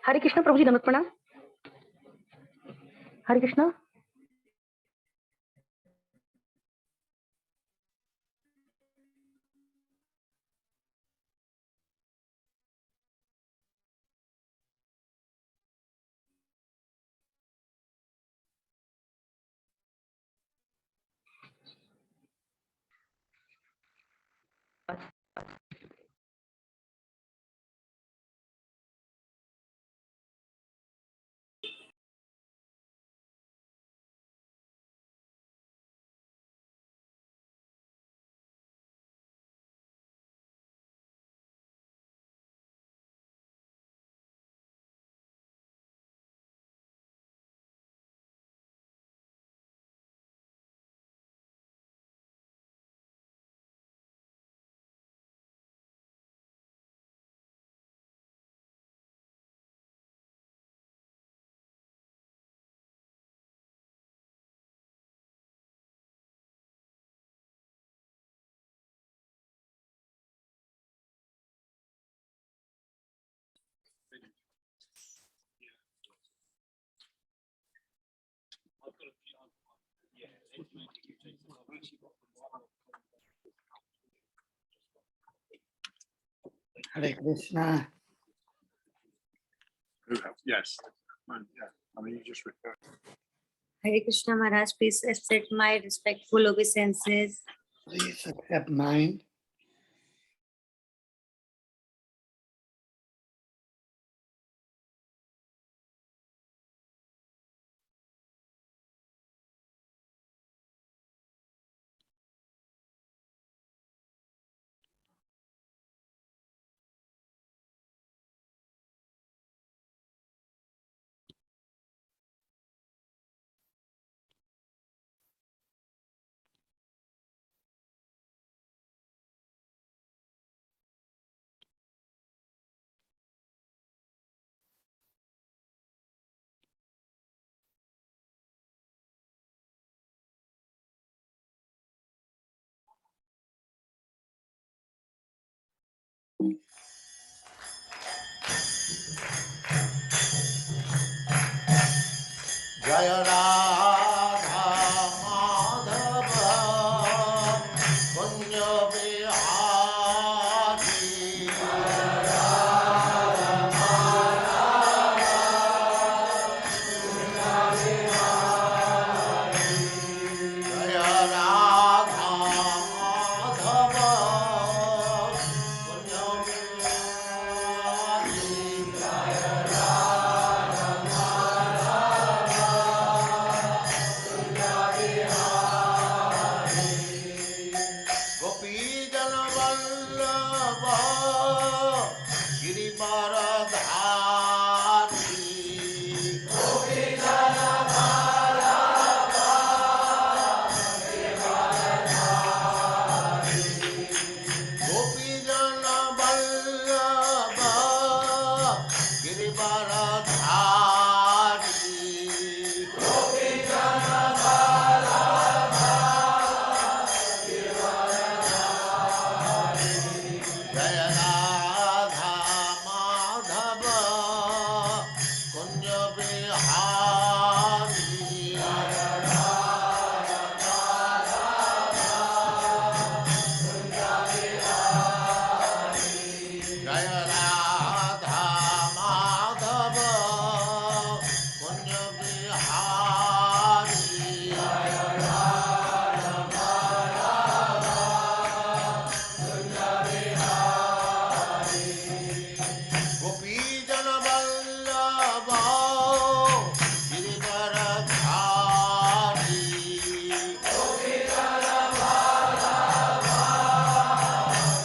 हरे कृष्णा प्रभु जी, दंडवत प्रणाम। हरे Krishna. Hare Krishna. Yes. Yeah. I mean, you just refer. Hare Krishna Maharaj, please accept my respectful obeisances. Please accept mine. Jaya Radha Madhava Kunya Bihari Jaya Radha Madhava Kunya Bihari Jaya Radha Madhava Kunya Bihari Jaya Gopi Jana Vallabha Girivaradhari Gopi Jana Vallabha Girivaradhari Gopi Jana Vallabha Girivaradhari Gopi Jana Jaya Radha Madhava Kunya Bihari Jaya Radha Madhava Kunya Bihari Jaya Radha Madhava Kunya Bihari Jaya Radha Madhava Kunya Bihari Gopi Jana Vallabha Girivaradhari Gopi Jana Vallabha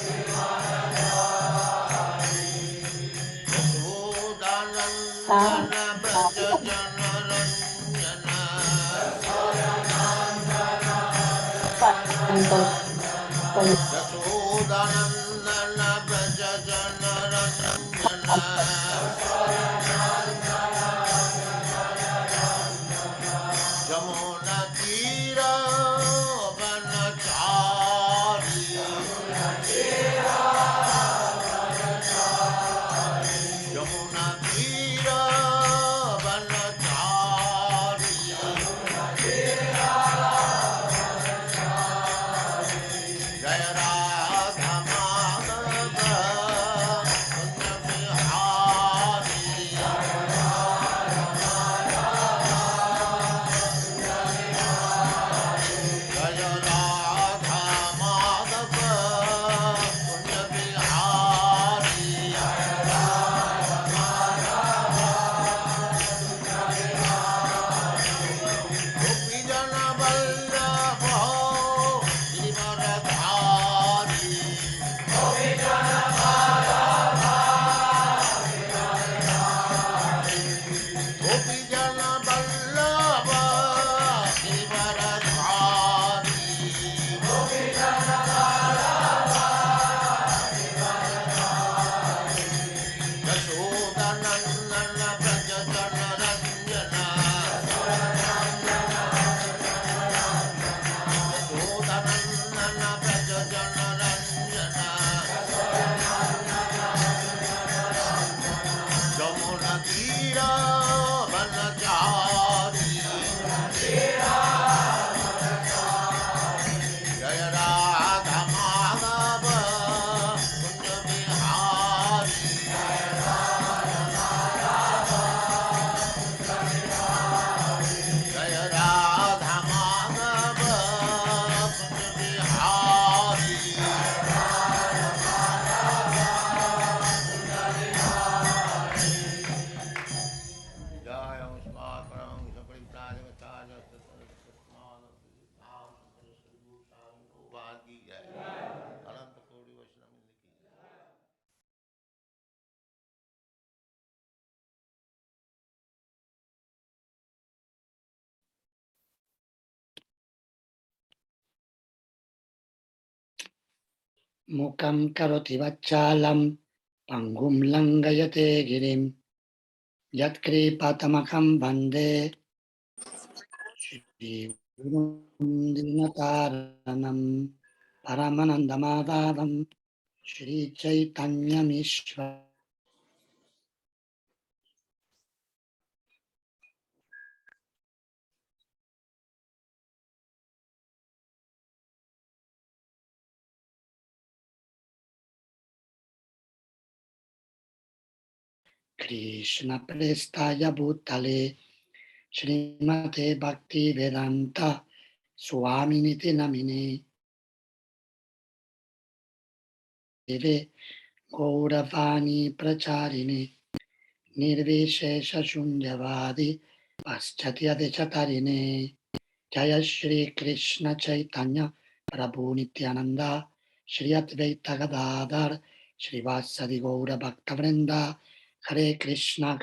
Girivaradhari Yadunandan Braja Jana Ranjana Yadunandan Braja Jana Ranjana Jamuna Tira Vanachari Jamuna Tira Mukam karoti vachalam pangum langayate girim yatkripatamaham vande Shri Gurundinataranam Paramanandamadhavam Shri Chaitanyamishva Krishna Prestaya Bhutale Srimate Bhakti Vedanta Swami Niti Namine Deve Gauravani Pracharine Nirvishesha Shunjavadi Paschatya Dechatarine Jaya Shri Krishna Chaitanya Prabhu Nityananda Shri Advaita Gadadhar Shri Vasadi Gaura Bhaktavrinda Hare Krishna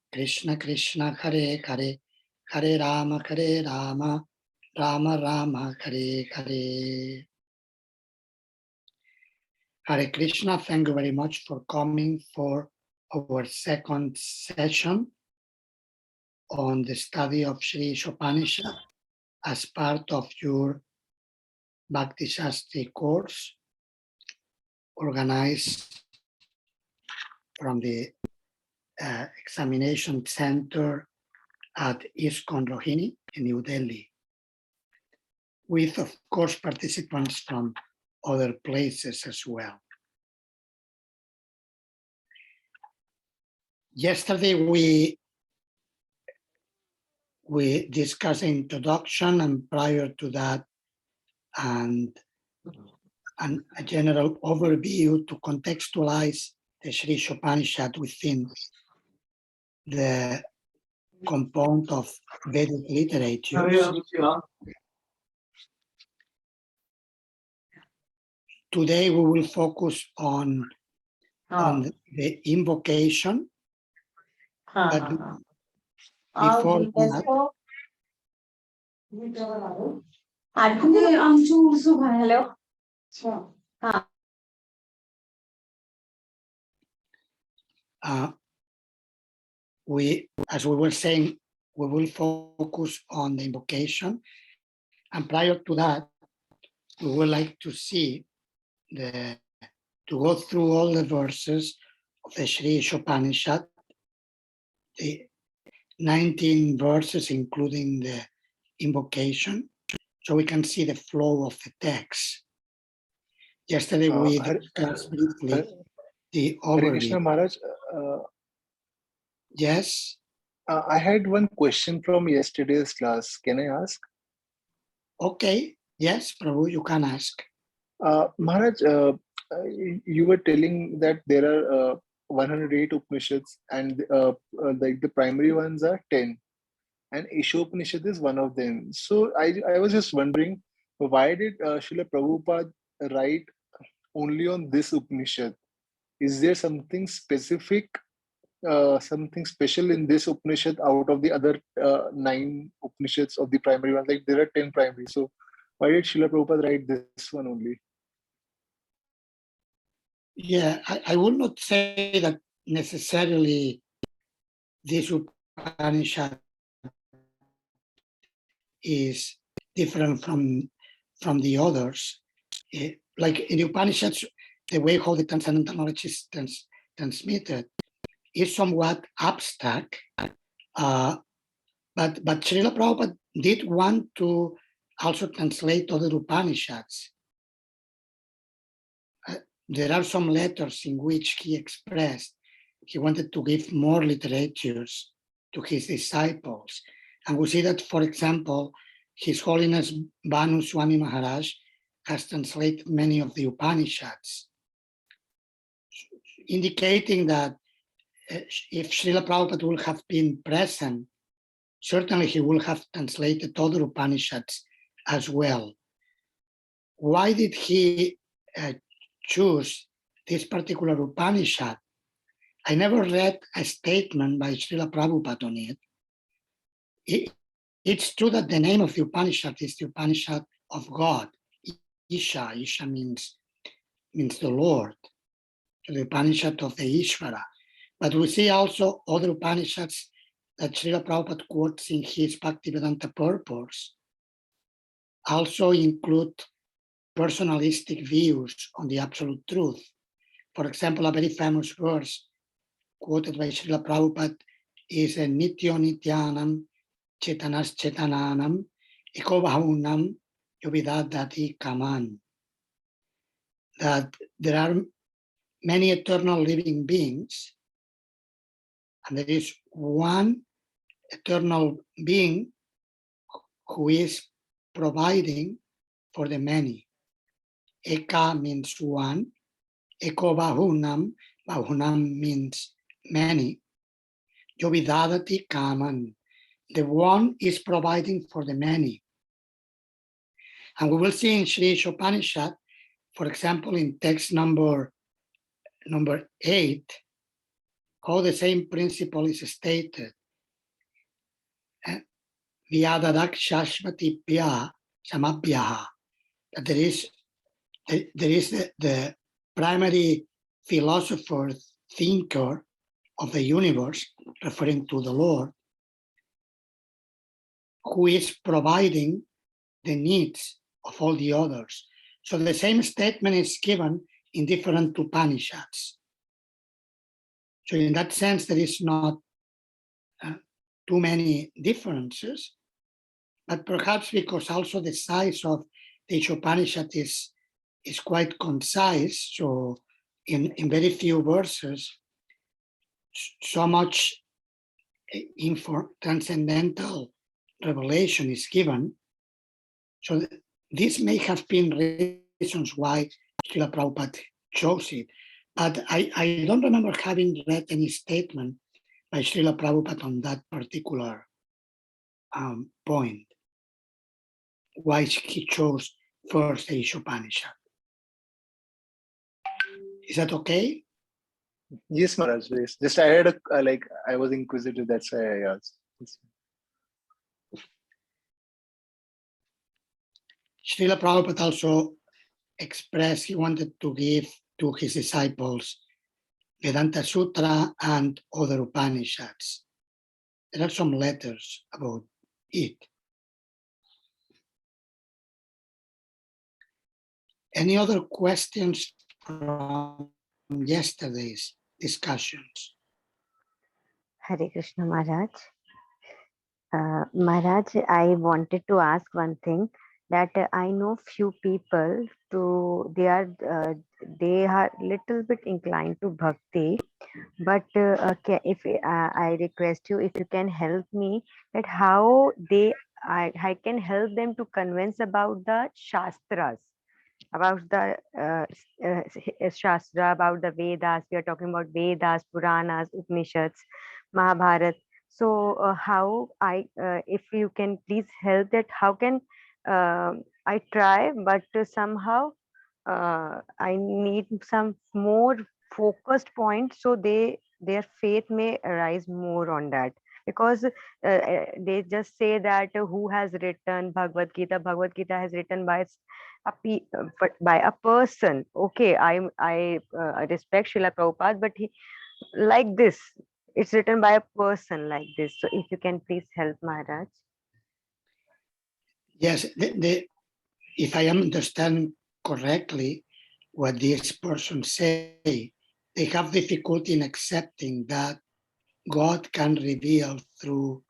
Krishna Krishna Hare Hare Hare Rama Rama Rama Hare Hare. Hare Krishna, thank you very much for coming for our second session on the study of Sri Upanishad as part of your Bhakti Sastri course organized from the examination center at ISKCON Rohini in New Delhi, with, of course, participants from other places as well. Yesterday, we discussed the introduction, and prior to that, and a general overview to contextualize the Sri Upanishad within the component of Vedic literature. Today we will focus on the invocation. But before that, as we were saying, we will focus on the invocation. And prior to that, we would like to see to go through all the verses of the Sri Upanishad, the 19 verses, including the invocation, so we can see the flow of the text. Yesterday we discussed briefly the Hare Krishna overview. Maharaj, Yes? I had one question from yesterday's class. Can I ask? Okay. Yes, Prabhu, you can ask. Maharaj, you were telling that there are 108 Upanishads, and like the primary ones are 10, and Ishopanishad is one of them. So I was just wondering, why did Srila Prabhupada write only on this Upanishad? Is there something specific, something special in this Upanishad out of the other 9 Upanishads of the primary ones? Like there are 10 primary. So why did Srila Prabhupada write this one only? Yeah, I would not say that necessarily this Upanishad is different from the others. Like in the Upanishads, the way how the transcendental knowledge is transmitted is somewhat abstract, but Srila Prabhupada did want to also translate other Upanishads. There are some letters in which he expressed he wanted to give more literatures to his disciples. And we see that, for example, His Holiness Bhanu Swami Maharaj has translated many of the Upanishads, indicating that if Srila Prabhupada would have been present, certainly he would have translated other Upanishads as well. Why did he choose this particular Upanishad? I never read a statement by Srila Prabhupada on it. It's true that the name of the Upanishad is the Upanishad of God. Isha means the Lord, the Upanishad of the Ishvara. But we see also other Upanishads that Srila Prabhupada quotes in his Bhaktivedanta purpose also include personalistic views on the absolute truth. For example, a very famous verse quoted by Srila Prabhupada is Nityo Nityanam Chetanas Chetananam Eko Bahunam Yovidadati Kaman. That there are many eternal living beings, and there is one eternal being who is providing for the many. Eka means one, Eko Bahunam means many. Yovidadati Kaman, the one is providing for the many. And we will see in Sri Ishopanishad, for example, in text number 8, how the same principle is stated. Vyadadak Shashvatipya Samabhyaha. That there is the primary philosopher, thinker of the universe, referring to the Lord, who is providing the needs of all the others. So the same statement is given in different Upanishads. So in that sense, there is not too many differences, but perhaps because also the size of the Upanishad is quite concise. So in very few verses, so much transcendental revelation is given. So this may have been reasons why Srila Prabhupada chose it. But I don't remember having read any statement by Srila Prabhupada on that particular point, why he chose first the Upanishad. Is that okay? Yes, Maharaj. Yes. Just I had I was inquisitive. That's why I asked. Yes. Srila Prabhupada also expressed he wanted to give to his disciples Vedanta Sutra and other Upanishads. There are some letters about it. Any other questions from yesterday's discussions? Hare Krishna Maharaj. Maharaj, I wanted to ask one thing, that I know few people they are little bit inclined to bhakti, but if I request you, if you can help me, that how I can help them to convince about the shastras, about the Shastra, about the Vedas. We are talking about Vedas, Puranas, Upanishads, Mahabharat. So how if you can please help that, how can I try, but somehow I need some more focused point, so their faith may arise more on that. Because they just say that who has written Bhagavad Gita? Bhagavad Gita has written by by a person. Okay, I respect Srila Prabhupada, but like this. It's written by a person like this. So if you can please help Maharaj. Yes, if I understand correctly, what this person say, they have difficulty in accepting that God can reveal through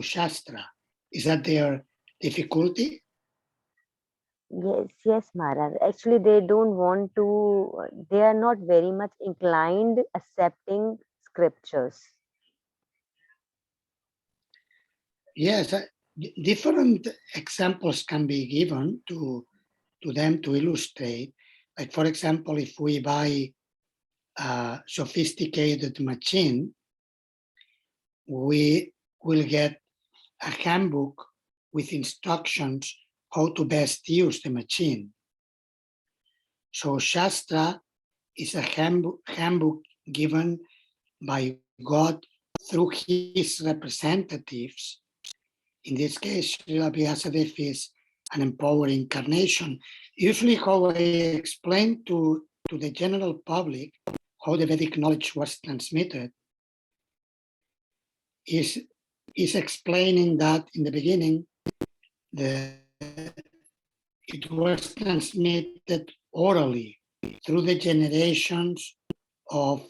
Shastra. Is that their difficulty? Yes, yes, Maharaj. Actually, they don't want to, they are not very much inclined accepting scriptures. Yes, different examples can be given to them to illustrate. Like, for example, if we buy a sophisticated machine, we will get a handbook with instructions how to best use the machine. So Shastra is a handbook given by God through his representatives. In this case, Srila Vyasadeva is an empowered incarnation. Usually how I explain to the general public how the Vedic knowledge was transmitted is explaining that in the beginning, it was transmitted orally through the generations of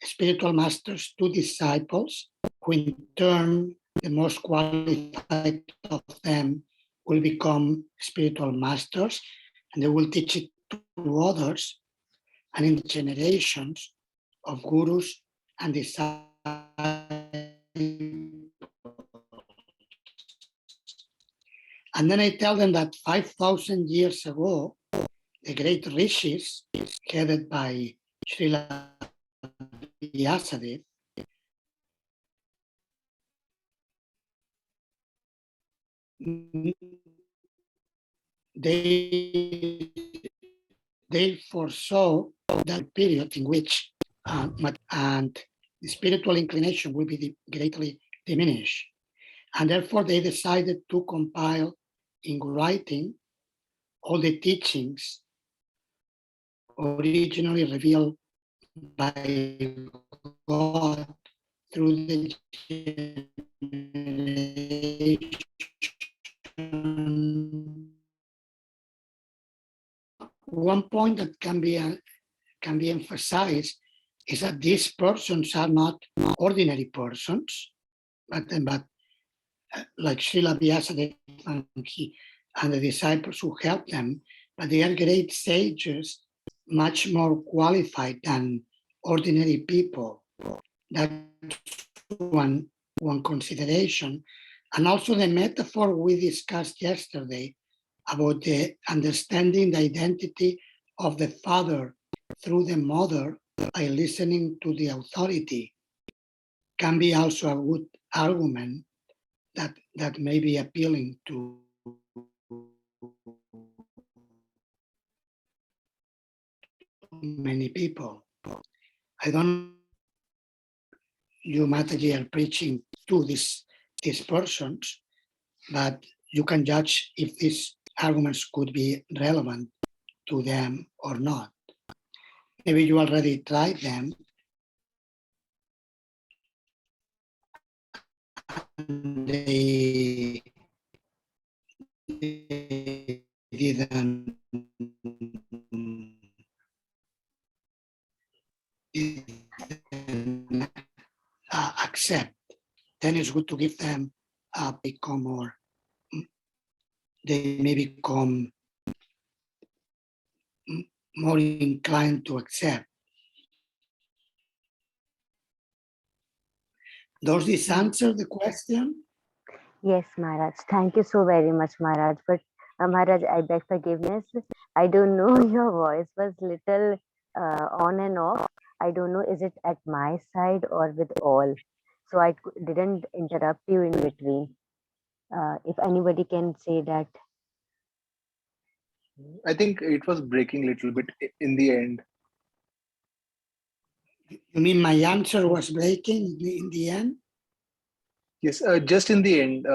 spiritual masters to disciples, who in turn, the most qualified of them, will become spiritual masters, and they will teach it to others. And in the generations of gurus and disciples, and then I tell them that 5,000 years ago, the great rishis, headed by Srila Vyasadeva, they foresaw that period in which and the spiritual inclination will be greatly diminished. And therefore they decided to compile in writing all the teachings originally revealed by God through the generation. One point that can be emphasized is that these persons are not ordinary persons, but like Srila Vyasadeva and the disciples who help them, but they are great sages, much more qualified than ordinary people. That's one consideration. And also the metaphor we discussed yesterday about the understanding the identity of the father through the mother by listening to the authority can be also a good argument that may be appealing to many people. I don't you Mataji are preaching to these persons, but you can judge if these arguments could be relevant to them or not. Maybe you already tried them. And they didn't accept. Then it's good to give them become more. They may become more inclined to accept. Does this answer the question? Yes, Maharaj. Thank you so very much, Maharaj. But Maharaj, I beg forgiveness. I don't know. Your voice was little on and off. I don't know. Is it at my side or with all? So I didn't interrupt you in between. If anybody can say that. I think it was breaking a little bit in the end. You mean my answer was breaking in the end? Yes, just in the end,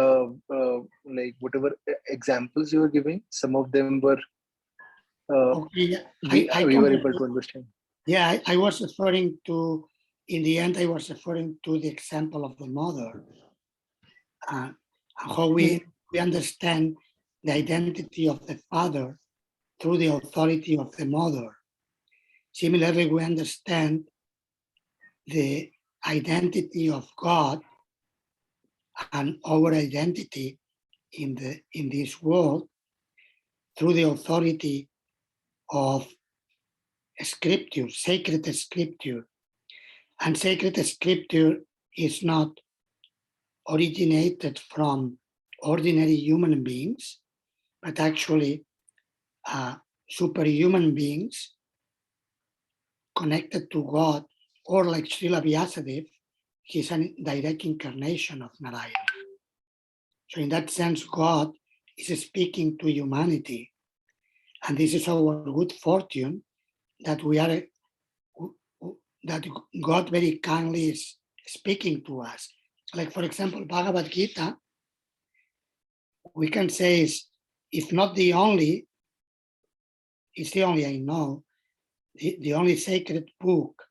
like whatever examples you were giving, some of them were Okay, we I we can were able repeat. to understand. Yeah, I was referring to, in the end, I was referring to the example of the mother, how we understand the identity of the father through the authority of the mother. Similarly, we understand the identity of God and our identity in this world through the authority of scripture, sacred scripture. And sacred scripture is not originated from ordinary human beings, but actually superhuman beings connected to God, or like Srila Vyasadeva, he's a direct incarnation of Narayana. So in that sense, God is speaking to humanity. And this is our good fortune that we are, that God very kindly is speaking to us. Like, for example, Bhagavad Gita, we can say is, if not the only, it's the only I know, the only sacred book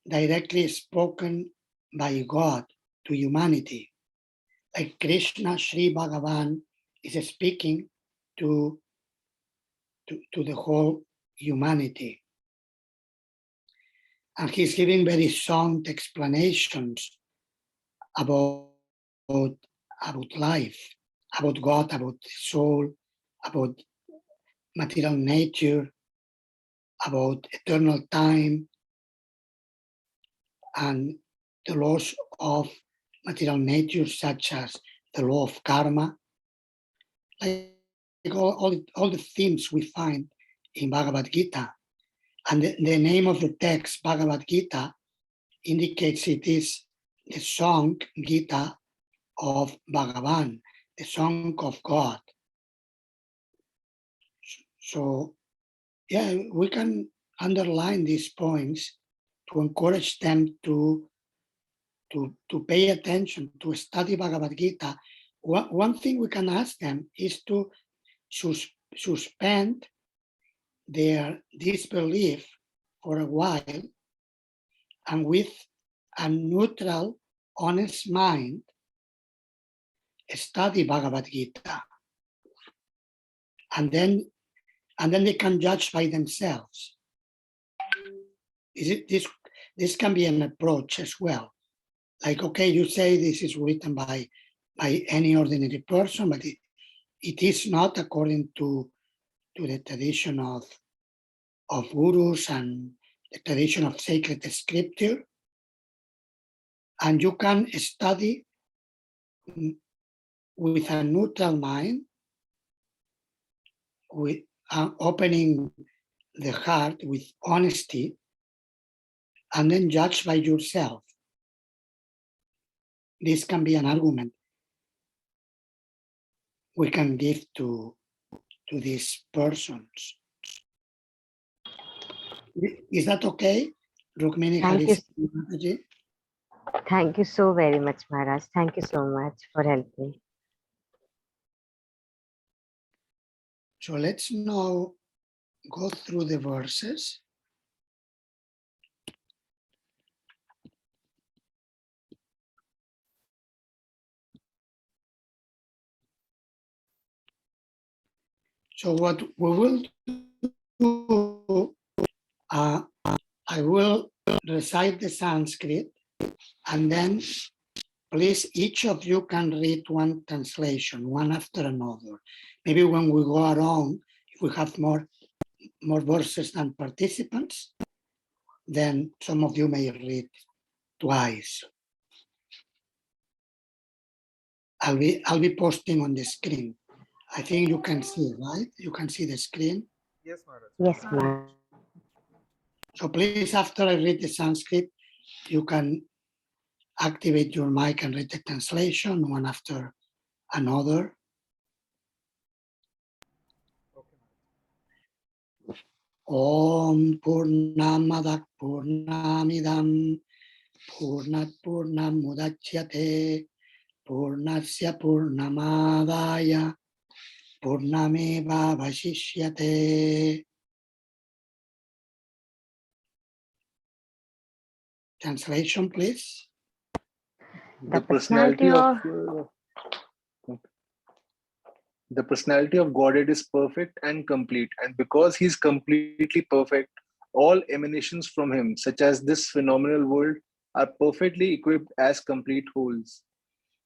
directly spoken by God to humanity. Like Krishna, Sri Bhagavan is speaking to the whole humanity. And he's giving very sound explanations about life, about God, about the soul, about material nature, about eternal time, and the laws of material nature, such as the law of karma, like all the themes we find in Bhagavad Gita. And the name of the text, Bhagavad Gita, indicates it is the song Gita of Bhagavan, the song of God. So, yeah, we can underline these points to encourage them to pay attention, to study Bhagavad Gita. One thing we can ask them is to suspend their disbelief for a while, and with a neutral, honest mind, study Bhagavad Gita. And then they can judge by themselves. This can be an approach as well. Like, okay, you say this is written by any ordinary person, but it is not according to the tradition of gurus and the tradition of sacred scripture. And you can study with a neutral mind, with opening the heart with honesty, and then judge by yourself. This can be an argument we can give to these persons. Is that okay, Rukmini? Thank you. Mataji? Thank you so very much, Maharaj. Thank you so much for helping. So let's now go through the verses. So what we will do, I will recite the Sanskrit, and then please, each of you can read one translation, one after another. Maybe when we go around, if we have more verses than participants, then some of you may read twice. I'll be posting on the screen. I think you can see, right? You can see the screen. Yes, Maharaj. Yes, Maharaj. So please, after I read the Sanskrit, you can activate your mic and read the translation one after another. Okay. Om Purnamadak Purnamidam Purnat Purnam Mudachyate Purnasya Purnamadaya Purnameva Vashishyate. Translation, please. The personality of the personality of Godhead is perfect and complete, and because He is completely perfect, all emanations from Him, such as this phenomenal world, are perfectly equipped as complete wholes.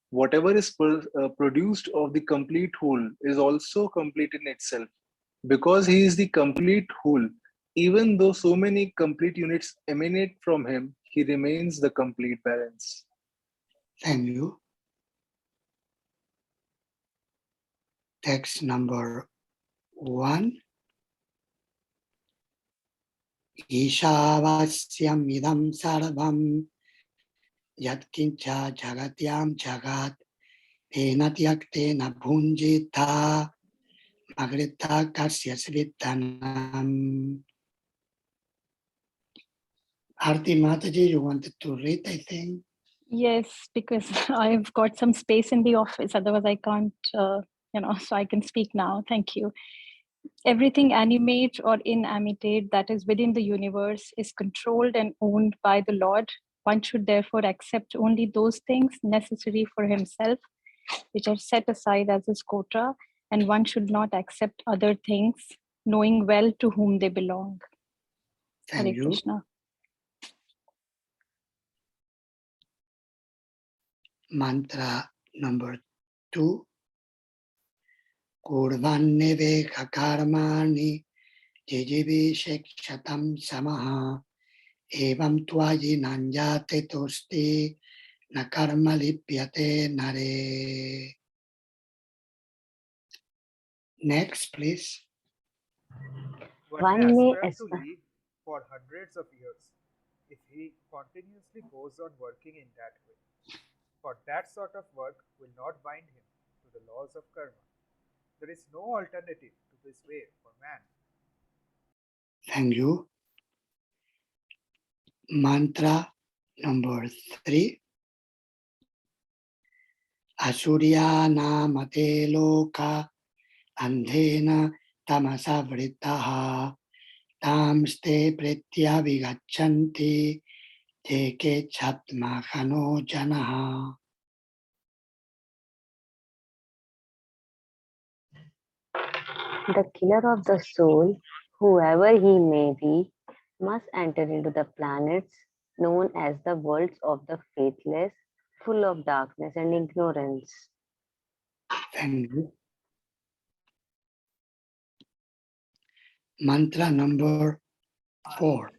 Whatever is produced of the complete whole is also complete in itself. Because He is the complete whole, even though so many complete units emanate from Him, He remains the complete balance. Thank you. Text number 1. Ishavasyam idam sarvam yatkincha jagatyam jagat tenatyakte bhunjita magrita kasya svitanam. Arti Mataji, you wanted to read, I think? Yes, because I've got some space in the office. Otherwise, I can't, so I can speak now. Thank you. Everything animate or inanimate that is within the universe is controlled and owned by the Lord. One should therefore accept only those things necessary for himself, which are set aside as his quota, and one should not accept other things, knowing well to whom they belong. Thank Hare you. Krishna. Mantra number 2. Kurvanne karmani jijivi shekshatam samaha evam tvaji nanjate tosti na karma lipyate nare. Next, please. One may aspire to live for hundreds of years if he continuously goes on working in that way. For that sort of work will not bind him to the laws of karma. There is no alternative to this way for man. Thank you. Mantra number 3. Asurya namate loka andhena tamasavritaha tamste pretya vigachanti teke chatmahano janaha. The killer of the soul, whoever he may be, must enter into the planets known as the worlds of the faithless, full of darkness and ignorance. Thank you. Mantra number 4.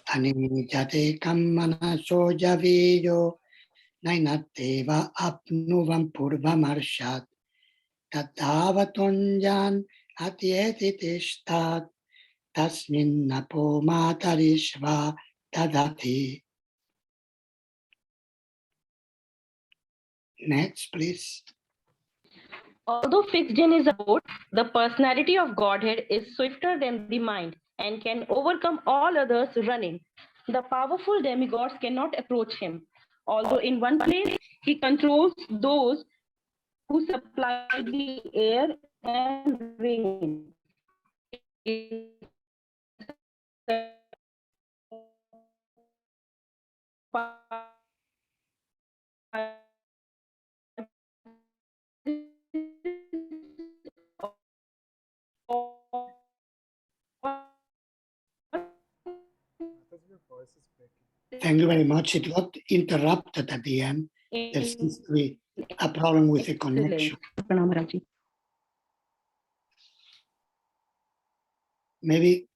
Anijate kammana sojaviyo nainateva apnuvam purvamarshat tatavatunjan atyeti tishtat tasmin napo matarishva tadati. Next, please. Although fixed in his abode, the personality of Godhead is swifter than the mind and can overcome all others running. The powerful demigods cannot approach him. Although in one place he controls those who supply the air and rain. Mataji, your voice is breaking. Thank you very much. It got interrupted at the end. There seems to be a problem with the connection. Maybe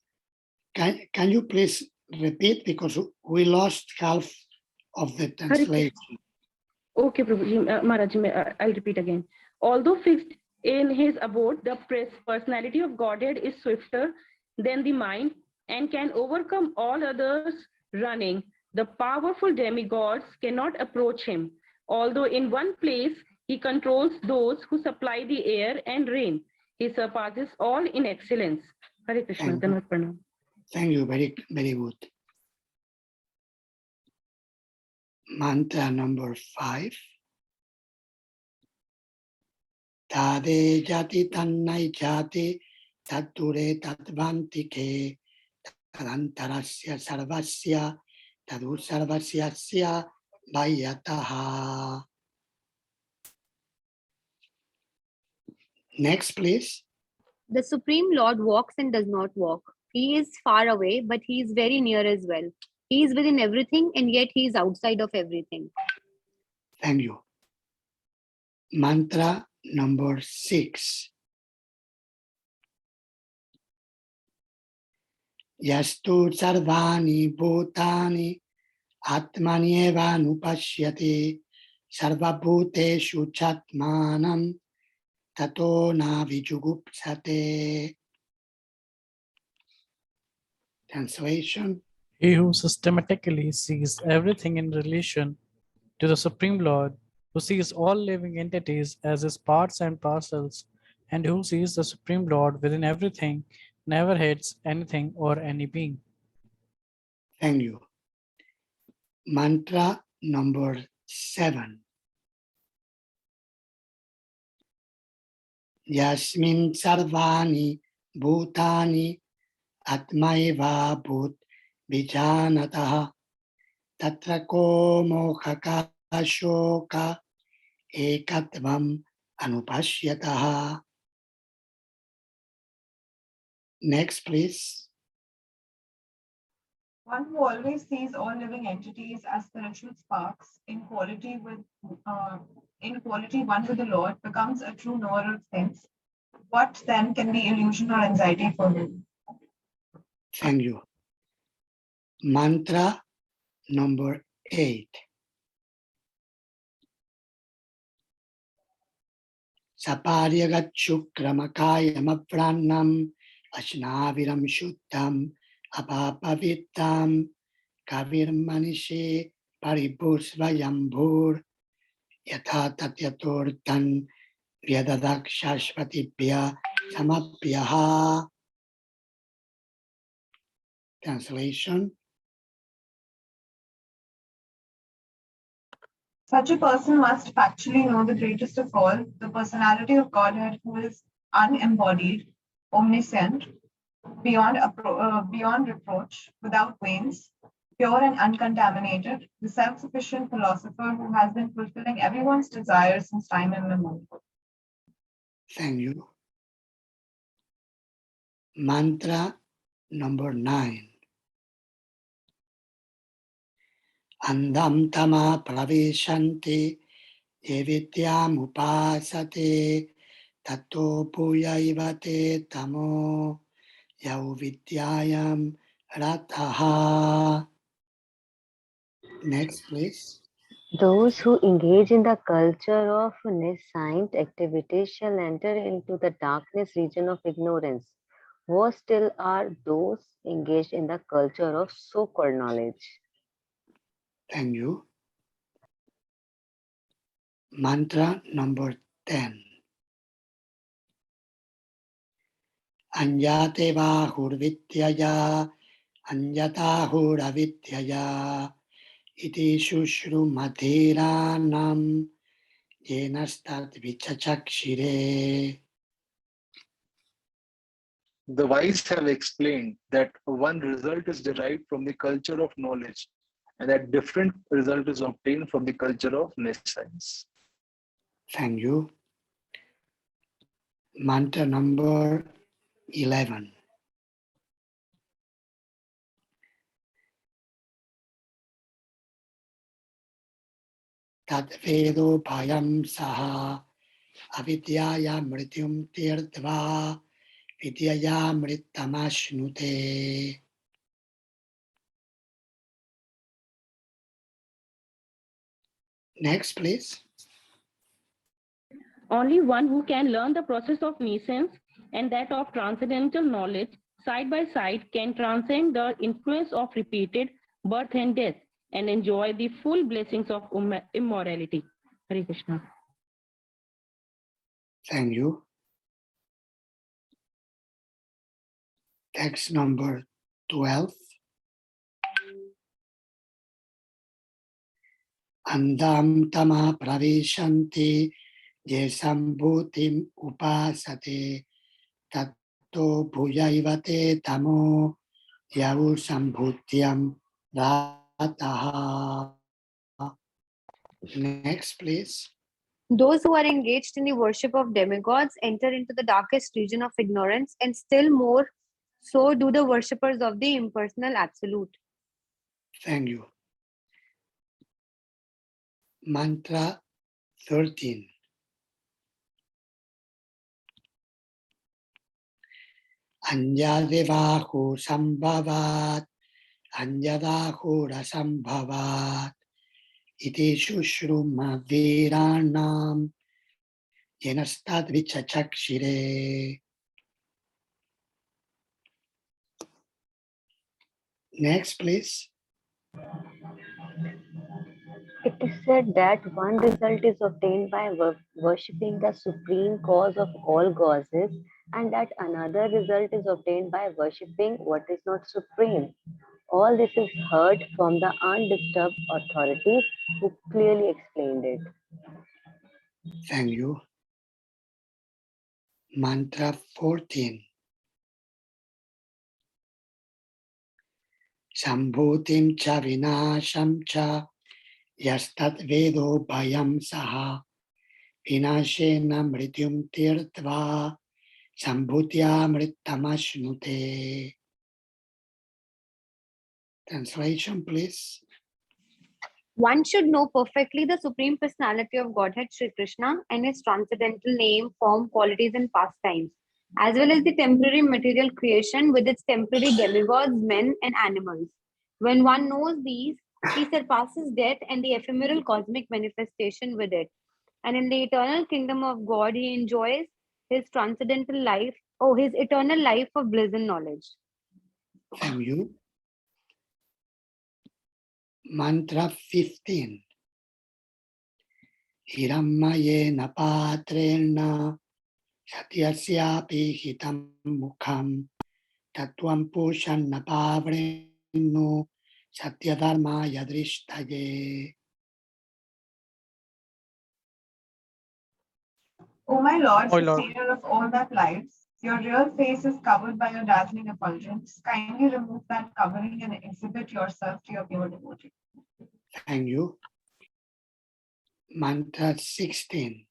can you please repeat, because we lost half of the translation. Okay, Maharaj, I'll repeat again. Although fixed in his abode, the personality of Godhead is swifter than the mind and can overcome all others running. The powerful demigods cannot approach him. Although in one place he controls those who supply the air and rain. He surpasses all in excellence. Hare Krishna. Thank you. Very, very good. Mantra number 5. Tade jati tannai jati tature tatvantike tadantarasya sarvasya Tadu sarvasyasya vayataha. Next, please. The Supreme Lord walks and does not walk. He is far away, but he is very near as well. He is within everything, and yet he is outside of everything. Thank you. Mantra number 6. Yastu sarvani bhutani atmani eva nupashyati sarvabhuteshu chatmanam tato na vijugupsate. Translation. He who systematically sees everything in relation to the Supreme Lord, who sees all living entities as his parts and parcels, and who sees the Supreme Lord within everything, never hates anything or any being. Thank you. Mantra number 7. Yasmin sarvani bhutani atmaiva bhut vijanataha tatra ko mokhaka shoka ekatvam anupashyataha. Next, please. One who always sees all living entities as spiritual sparks in quality one with the Lord becomes a true knower of things. What then can be illusion or anxiety for him? Thank you. Mantra number 8. Saparyagachukramakayamadvranam ashnaviram shuddham apapavitam kavirmanishe paribhusvayambhur yatha tatyatortan vyadadak shashvatibhya samabhyaha. Translation. Such a person must factually know the greatest of all, the personality of Godhead, who is unembodied, omniscient, beyond reproach, without veins, pure and uncontaminated, the self-sufficient philosopher who has been fulfilling everyone's desires since time immemorial. Thank you. Mantra number 9. Andam tama praveshanti evityam upasate tato puyaivate tamo yauvidyayam rataha. Next, please. Those who engage in the culture of nescient activities shall enter into the darkness region of ignorance. Worse still are those engaged in the culture of so-called knowledge. Thank you. Mantra number 10. Anyate vahurvityaya anyatahuravityaya iti shushrumadhiranam yenastat vichachakshire. The wise have explained that one result is derived from the culture of knowledge and that different result is obtained from the culture of nescience. Thank you. Mantra number 11. Tat vedo bhayam saha avidyaya mrityum tirtva vidyaya mrittamashnute. Next, please. Only one who can learn the process of nescience and that of transcendental knowledge side by side can transcend the influence of repeated birth and death and enjoy the full blessings of immorality. Hare Krishna. Thank you. Text number 12. Andam tama pravishanti yesambhutim upasate tato bhuyaivate tamo yavu sambhutyam rataha. Yataha. Next, please. Those who are engaged in the worship of demigods enter into the darkest region of ignorance, and still more so do the worshippers of the impersonal absolute. Thank you. Mantra 13. Anyadevahu sambhavat, anyadahu rasambhavat, iti shushruma viranam, yenastad vichachakshire. Next, please. It is said that one result is obtained by worshipping the supreme cause of all causes, and that another result is obtained by worshipping what is not supreme. All this is heard from the undisturbed authorities who clearly explained it. Thank you. Mantra 14. Sambhutim cha vinasham cha yastat vedo bhayam saha vinashena mrityum tirtva sambhutya mrittamashnute. Translation, please. One should know perfectly the Supreme Personality of Godhead Sri Krishna and his transcendental name, form, qualities, and pastimes, as well as the temporary material creation with its temporary demigods, men, and animals. When one knows these, he surpasses death and the ephemeral cosmic manifestation with it. And in the eternal kingdom of God, he enjoys his transcendental life, his eternal life of bliss and knowledge. Thank you. Mantra 15. Hirammayena patrena satyasyapi hitam mukham tatvam pushanna pavrenu satyadharma yadrishtaye. O my Lord, O Lord, sustainer of all that lives, your real face is covered by your dazzling effulgence. Kindly remove that covering and exhibit yourself to your pure devotee. Thank you. Mantra 16.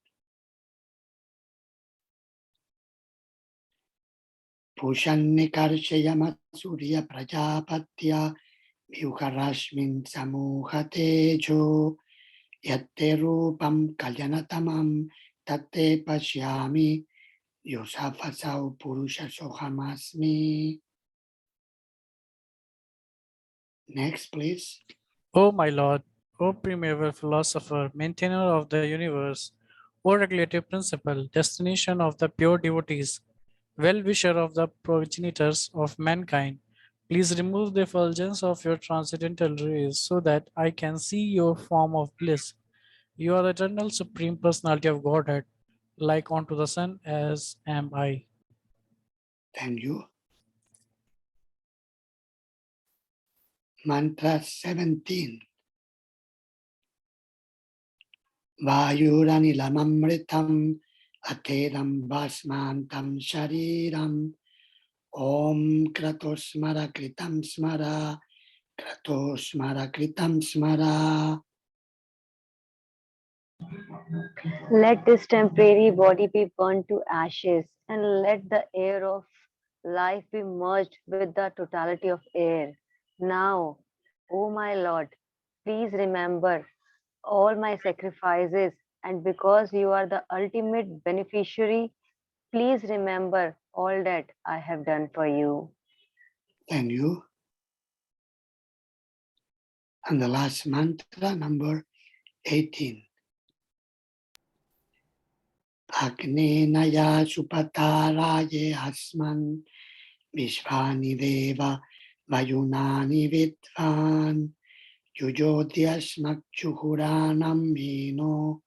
Pushannikarshayama surya prajapatya vyuharashmin samuhatejo yatte rupam kalyanatamam tatte pashyami yosafasau purusha sohamasmi. Next, please. O my Lord, O primeval philosopher, maintainer of the universe, O regulative principle, destination of the pure devotees, well-wisher of the progenitors of mankind, please remove the effulgence of your transcendental rays so that I can see your form of bliss. You are the eternal supreme personality of Godhead, like unto the sun as am I. Thank you. Mantra 17. Vayuranilamamritam atedam basmantam shariram om kratosmara kritam smara kratosmara kritam smara. Let this temporary body be burned to ashes, and let the air of life be merged with the totality of air. Now, O my Lord, please remember all my sacrifices, and because you are the ultimate beneficiary, please remember all that I have done for you. Thank you. And the last mantra, number 18. Agnenaya supataraye asman vishvani deva vayunani vidvan yujodyasmak chuhuranam vino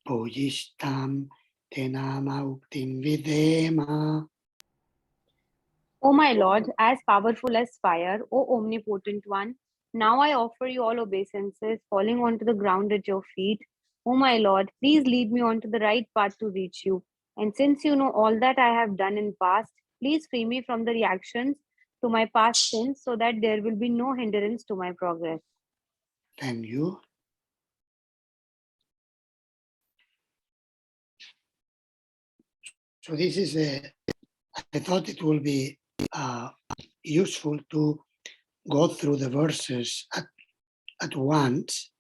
pujishtam tenama uktim videma. O my Lord, as powerful as fire, O omnipotent one, now I offer you all obeisances, falling onto the ground at your feet. O my Lord, please lead me onto the right path to reach you. And since you know all that I have done in past, please free me from the reactions to my past sins so that there will be no hindrance to my progress. Thank you. So this is I thought it will be useful to go through the verses at once.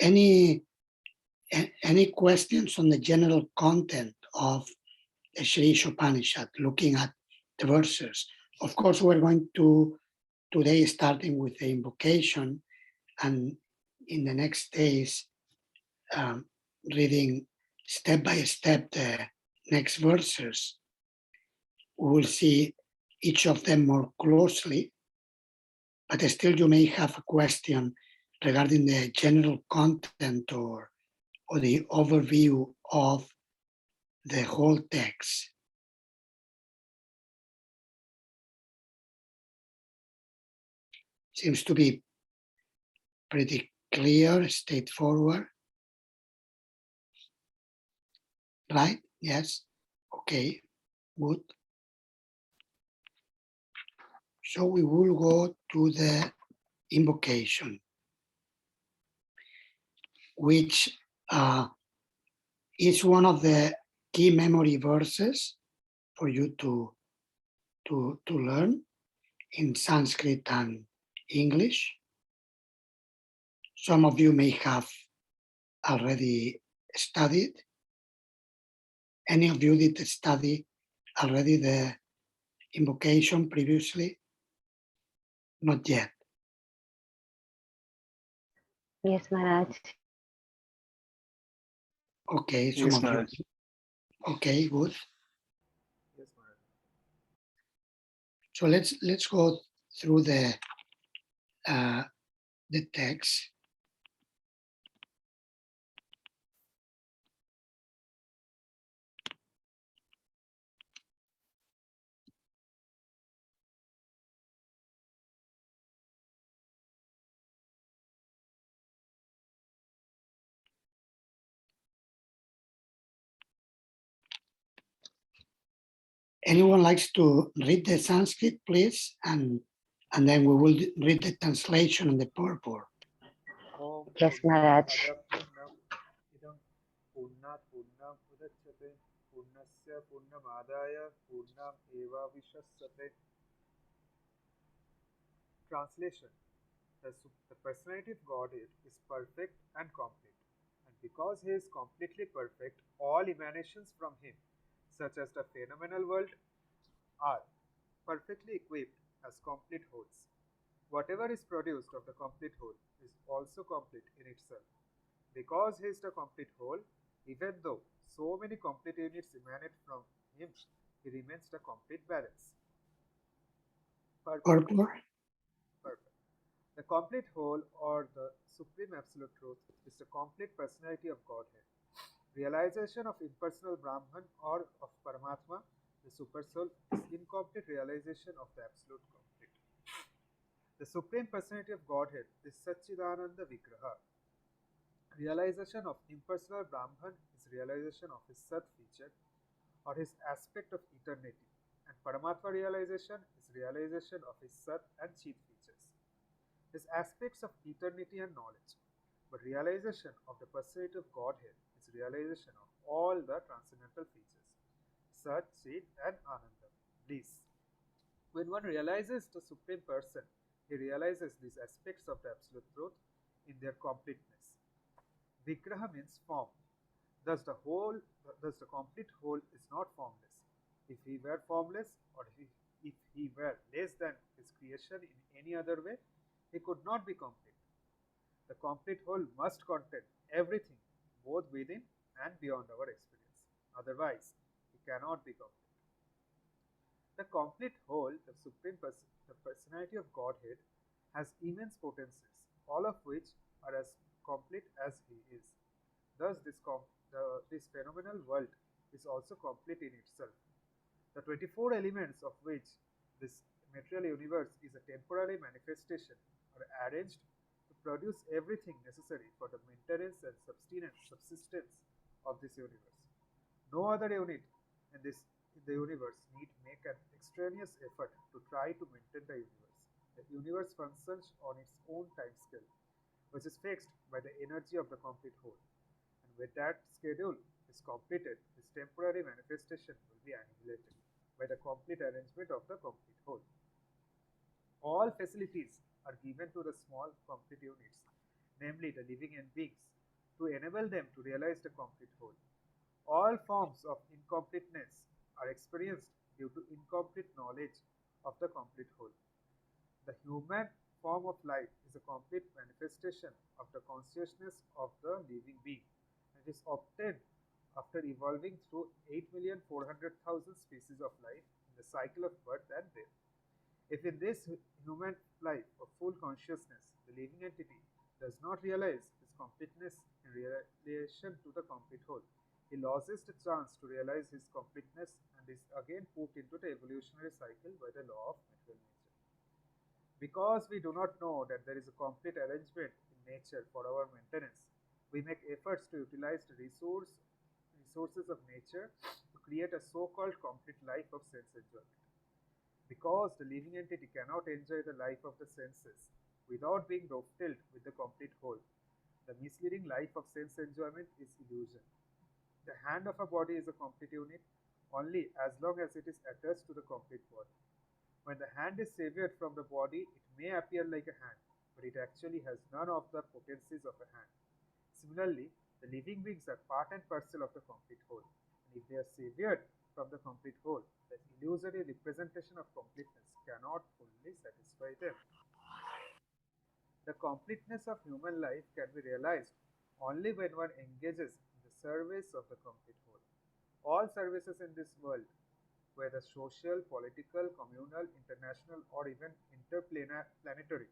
Any questions on the general content of the Sri Upanishad, looking at the verses? Of course, we're going to today starting with the invocation, and in the next days reading step by step the next verses. We will see each of them more closely, but still you may have a question regarding the general content or the overview of the whole text. Seems to be pretty clear, straightforward. Right? Yes? Okay, good. So we will go to the invocation, which is one of the key memory verses for you to learn in Sanskrit and English. Some of you may have already studied. Any of you did study already the invocation previously? Not yet. Yes, Maharaj. Okay, some Yes, of you. Maharaj. Okay, good. Yes, Maharaj. So let's go through the text. Anyone likes to read the Sanskrit, please, and then we will read the translation and the purport. Om Yes, Maharaj. Purnam idam Purnat Purnam Udachyate Purnasya Purnamadaya Purnam Eva Vishasyate. Translation: the personality of Godhead is perfect and complete, and because He is completely perfect, all emanations from Him, such as the phenomenal world, are perfectly equipped as complete wholes. Whatever is produced of the complete whole is also complete in itself. Because He is the complete whole, even though so many complete units emanate from Him, He remains the complete balance. Purport. Purport. The complete whole, or the supreme absolute truth, is the complete personality of Godhead. Realization of impersonal Brahman or of Paramatma, the Supersoul, is incomplete realization of the absolute complete. The supreme personality of Godhead is Satchidananda Vigraha. Realization of impersonal Brahman is realization of his Sat feature or his aspect of eternity, and Paramatma realization is realization of his Sat and Chit features, his aspects of eternity and knowledge. But realization of the personality of Godhead is realization of all the transcendental features, Sat, Chit, and Ananda, bliss. When one realizes the Supreme Person, he realizes these aspects of the Absolute Truth in their completeness. Vigraha means form. Thus the complete whole is not formless. If he were formless, or if he were less than his creation in any other way, he could not be complete. The complete whole must contain everything, both within and beyond our experience. Otherwise, he cannot be complete. The complete whole, the personality of Godhead, has immense potencies, all of which are as complete as He is. Thus, this phenomenal world is also complete in itself. The 24 elements of which this material universe is a temporary manifestation are arranged to produce everything necessary for the maintenance and subsistence of this universe. No other unit in the universe need make an extraneous effort to try to maintain the universe. The universe functions on its own time scale, which is fixed by the energy of the complete whole. And when that schedule is completed, this temporary manifestation will be annihilated by the complete arrangement of the complete whole. All facilities are given to the small complete units, namely the living and beings, to enable them to realize the complete whole. All forms of incompleteness are experienced due to incomplete knowledge of the complete whole. The human form of life is a complete manifestation of the consciousness of the living being. It is obtained after evolving through 8,400,000 species of life in the cycle of birth and death. If in this human life of full consciousness, the living entity does not realize his completeness in relation to the complete whole, he loses the chance to realize his completeness and is again put into the evolutionary cycle by the law of material nature. Because we do not know that there is a complete arrangement in nature for our maintenance, we make efforts to utilize the resources of nature to create a so-called complete life of sense enjoyment. Because the living entity cannot enjoy the life of the senses without being dovetailed with the complete whole, the misleading life of sense enjoyment is illusion. The hand of a body is a complete unit only as long as it is attached to the complete body. When the hand is severed from the body, it may appear like a hand, but it actually has none of the potencies of a hand. Similarly, the living beings are part and parcel of the complete whole, and if they are severed from the complete whole, the illusory representation of completeness cannot fully satisfy them. The completeness of human life can be realized only when one engages in the service of the complete whole. All services in this world, whether social, political, communal, international, or even interplanetary,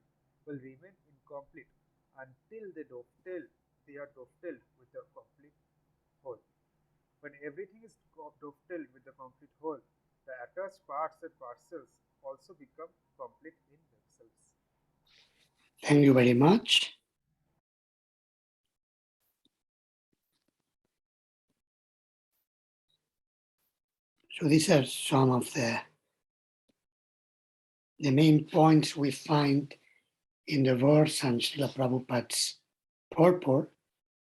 will remain incomplete until they are dovetailed with the complete whole. When everything is dovetailed with the complete whole, the attached parts and parcels also become complete in themselves. Thank you very much. So these are some of the main points we find in the verse and Srila Prabhupada's purport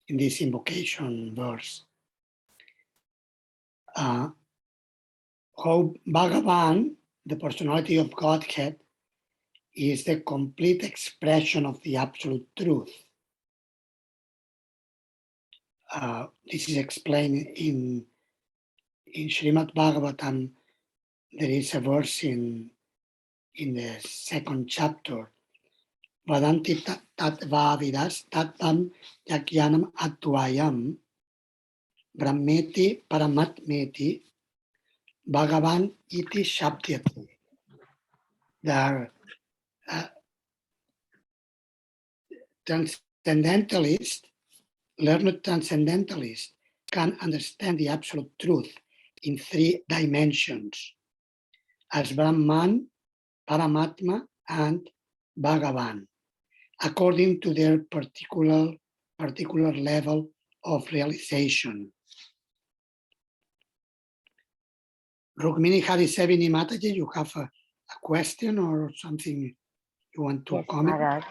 in this invocation verse. How Bhagavan, the personality of Godhead, is the complete expression of the absolute truth. This is explained in Srimad Bhagavatam. There is a verse in the second chapter, Vadanti Tatvavidas Tatvam Yakyanam Attvayam Brahmeti Paramatmeti Bhagavan Iti Shabdyati. The transcendentalist, learned transcendentalist, can understand the absolute truth in three dimensions, as Brahman, Paramatma, and Bhagavan, according to their particular level of realization. Rukmini Harisevini Mataji, you have a question or something you want to comment? Maharaj.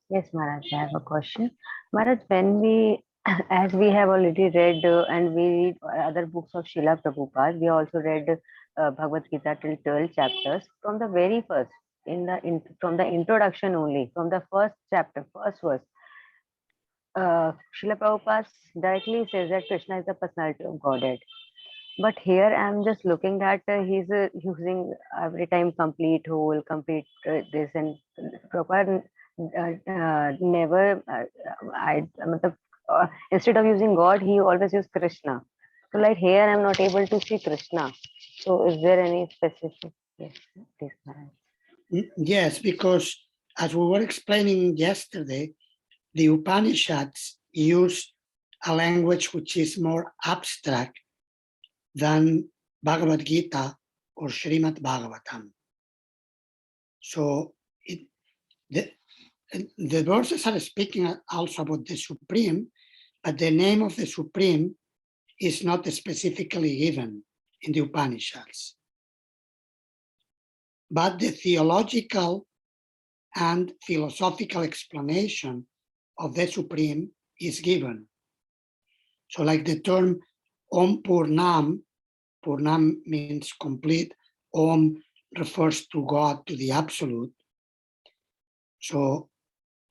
Yes, Maharaj, I have a question. Maharaj, when we, as we have already read and we read other books of Srila Prabhupada, we also read Bhagavad Gita till 12 chapters. From the very first, from the introduction only, from the first chapter, first verse, Srila Prabhupada directly says that Krishna is the personality of Godhead. But here I'm just looking at he's using every time complete whole, complete this, and Prabhupada never, instead of using God, he always used Krishna. So like here I'm not able to see Krishna. So is there any specific? Yes, please, Maharaj. Yes, because as we were explaining yesterday, the Upanishads use a language which is more abstract than Bhagavad Gita or Srimad Bhagavatam. So the verses are speaking also about the Supreme, but the name of the Supreme is not specifically given in the Upanishads. But the theological and philosophical explanation of the Supreme is given. So like the term Om Purnam, Purnam means complete, Om refers to God, to the Absolute. So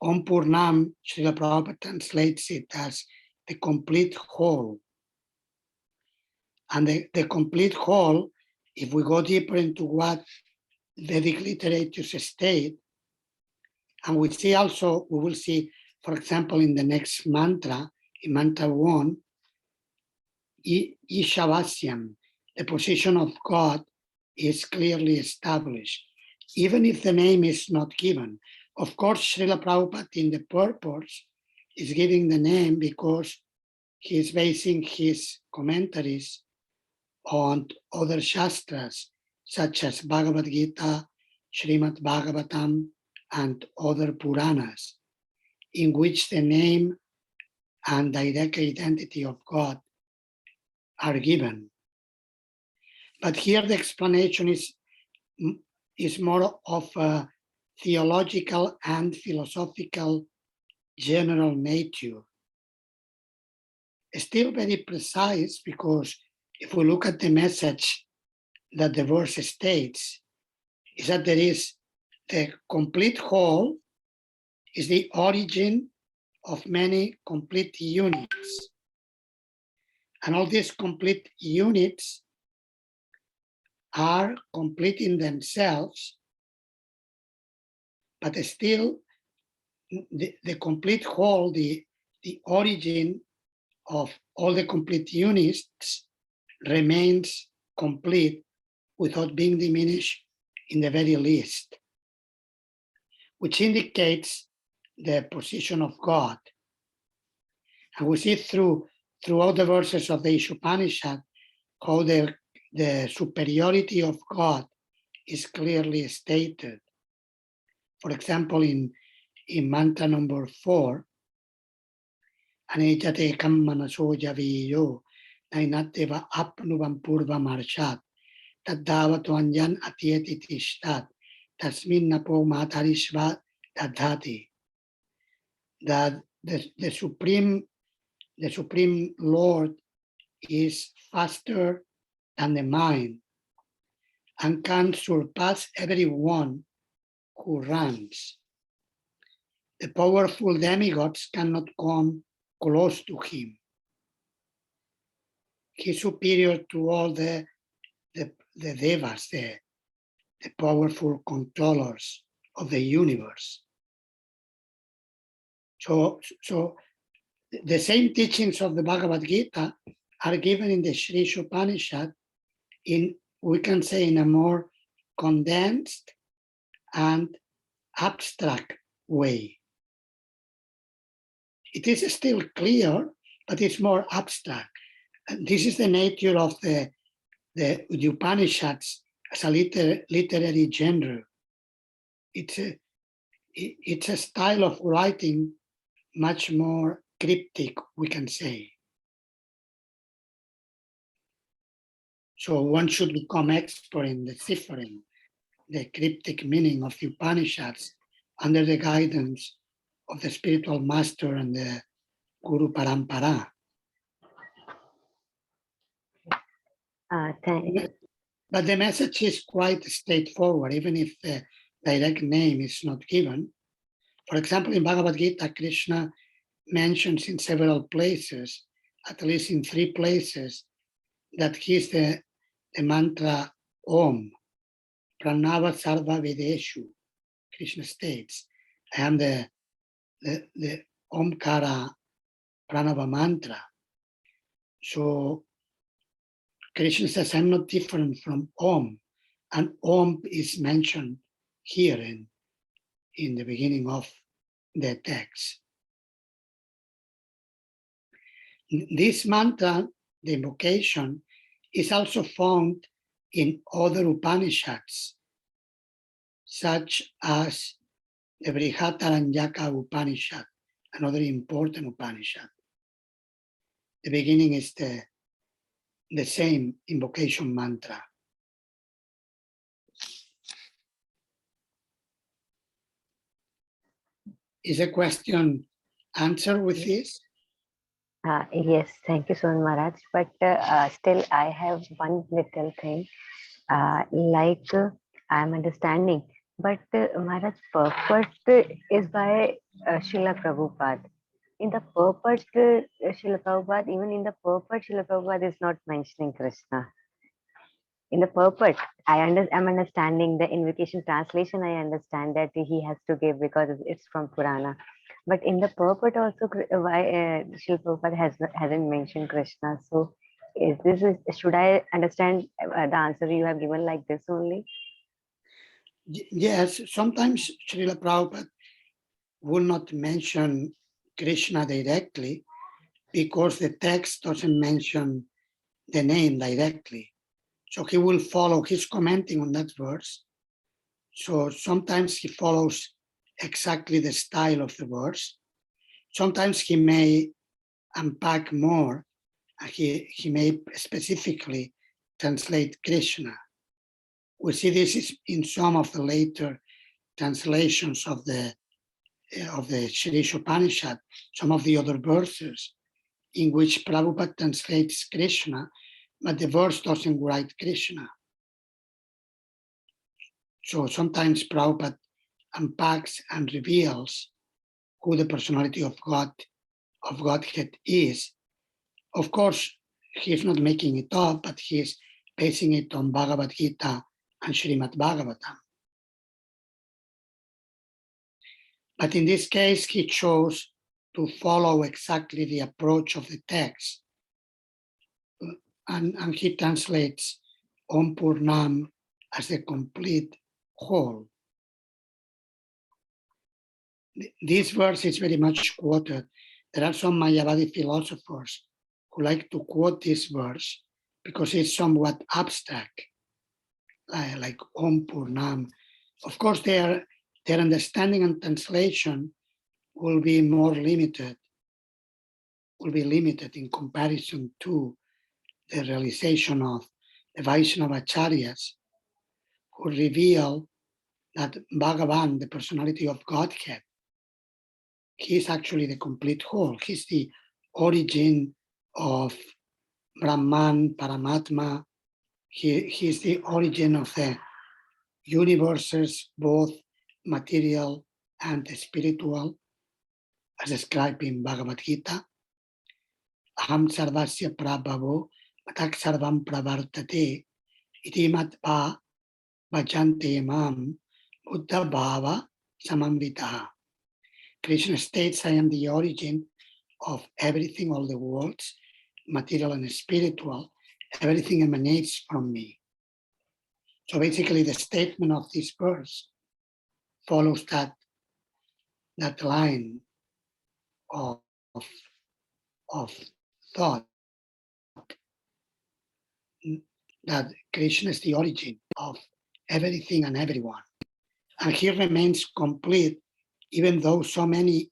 Om Purnam, Srila Prabhupada translates it as the complete whole. And the complete whole, if we go deeper into what Vedic literatures state, and we see also, we will see, for example, in the next mantra, in mantra 1, Ishavasyam, the position of God is clearly established, even if the name is not given. Of course, Srila Prabhupada in the purport is giving the name because he is basing his commentaries on other Shastras, such as Bhagavad Gita, Srimad Bhagavatam, and other Puranas, in which the name and direct identity of God are given. But here the explanation is more of a theological and philosophical general nature. Still very precise, because if we look at the message that the verse states, is that there is the complete whole is the origin of many complete units. And all these complete units are complete in themselves, but still the complete whole, the origin of all the complete units remains complete without being diminished in the very least, which indicates the position of God. And we see throughout the verses of the Ishopanishad how the superiority of God is clearly stated. For example, in mantra number 4, Anejate kammanaso javiyo nainateva apnuvam purva marshat tadavato anjan atieti tishtat tasmin napo matarishva dadhati. That the Supreme Lord is faster than the mind and can surpass everyone who runs. The powerful demigods cannot come close to him. He is superior to all the devas, the powerful controllers of the universe. So the same teachings of the Bhagavad Gita are given in the Sri Upanishad in, we can say, in a more condensed and abstract way. It is still clear, but it's more abstract. And this is the nature of the Upanishads as a literary genre. It's a style of writing much more cryptic, we can say. So one should become expert in deciphering the cryptic meaning of the Upanishads under the guidance of the spiritual master and the Guru Parampara. But the message is quite straightforward, even if the direct name is not given. For example, in Bhagavad Gita, Krishna mentions in several places, at least in 3 places, that he is the mantra Om, Pranava Sarva Vedeshu. Krishna states, I am the Omkara Pranava mantra. So Krishna says, I'm not different from Om. And Om is mentioned here in the beginning of the text. This mantra, the invocation, is also found in other Upanishads, such as the Brihadaranyaka Upanishad, another important Upanishad. The beginning is the same invocation mantra. Is the question answered with this? Yes, thank you so much, Maharaj. But still, I have one little thing. I'm understanding, but Maharaj, purport is by Srila Prabhupada. In the purport, Srila Prabhupada, even in the purport, Srila Prabhupada is not mentioning Krishna. In the purport, I'm understanding the invocation translation. I understand that he has to give because it's from Purana. But in the purport also, why Srila Prabhupada hasn't mentioned Krishna. So, should I understand the answer you have given like this only? Yes, sometimes Srila Prabhupada will not mention Krishna directly because the text doesn't mention the name directly. So he will follow, he's commenting on that verse. So sometimes he follows exactly the style of the verse. Sometimes he may unpack more. He may specifically translate Krishna. We see this is in some of the later translations of the Shri Upanishad, some of the other verses in which Prabhupada translates Krishna, but the verse doesn't write Krishna. So sometimes Prabhupada unpacks and reveals who the personality of Godhead is. Of course, he's not making it up, but he's basing it on Bhagavad Gita and Srimad Bhagavatam. But in this case, he chose to follow exactly the approach of the text. And he translates Om Purnam as a complete whole. This verse is very much quoted. There are some Mayavadi philosophers who like to quote this verse because it's somewhat abstract, like Om Purnam. Of course, their understanding and translation will be more limited, in comparison to the realization of the Vaishnava Acharyas, who reveal that Bhagavan, the personality of Godhead, he's actually the complete whole. He's the origin of Brahman, Paramatma. He's the origin of the universes, both material and spiritual, as described in Bhagavad Gita. Aham sarvasya prabhavo matak sarvam pravartate iti matva bhajante mam buddha bhava samamvitaha. Krishna states, I am the origin of everything, all the worlds, material and spiritual. Everything emanates from me. So basically the statement of this verse follows that line of thought, that Krishna is the origin of everything and everyone. And he remains complete, even though so many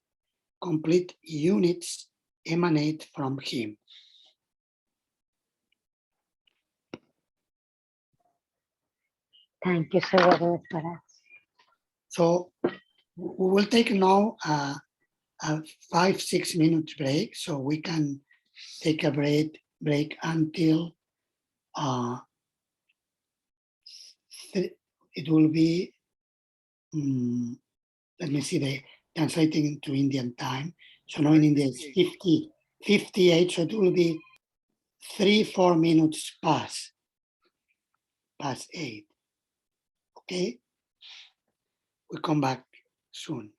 complete units emanate from him. Thank you so very much, Maharaj. So we will take now a 5-6 minute break, so we can take a break until it will be, let me see, the translating into Indian time. So now in India it's 58, so it will be 3-4 minutes past 8. Okay, we'll come back soon.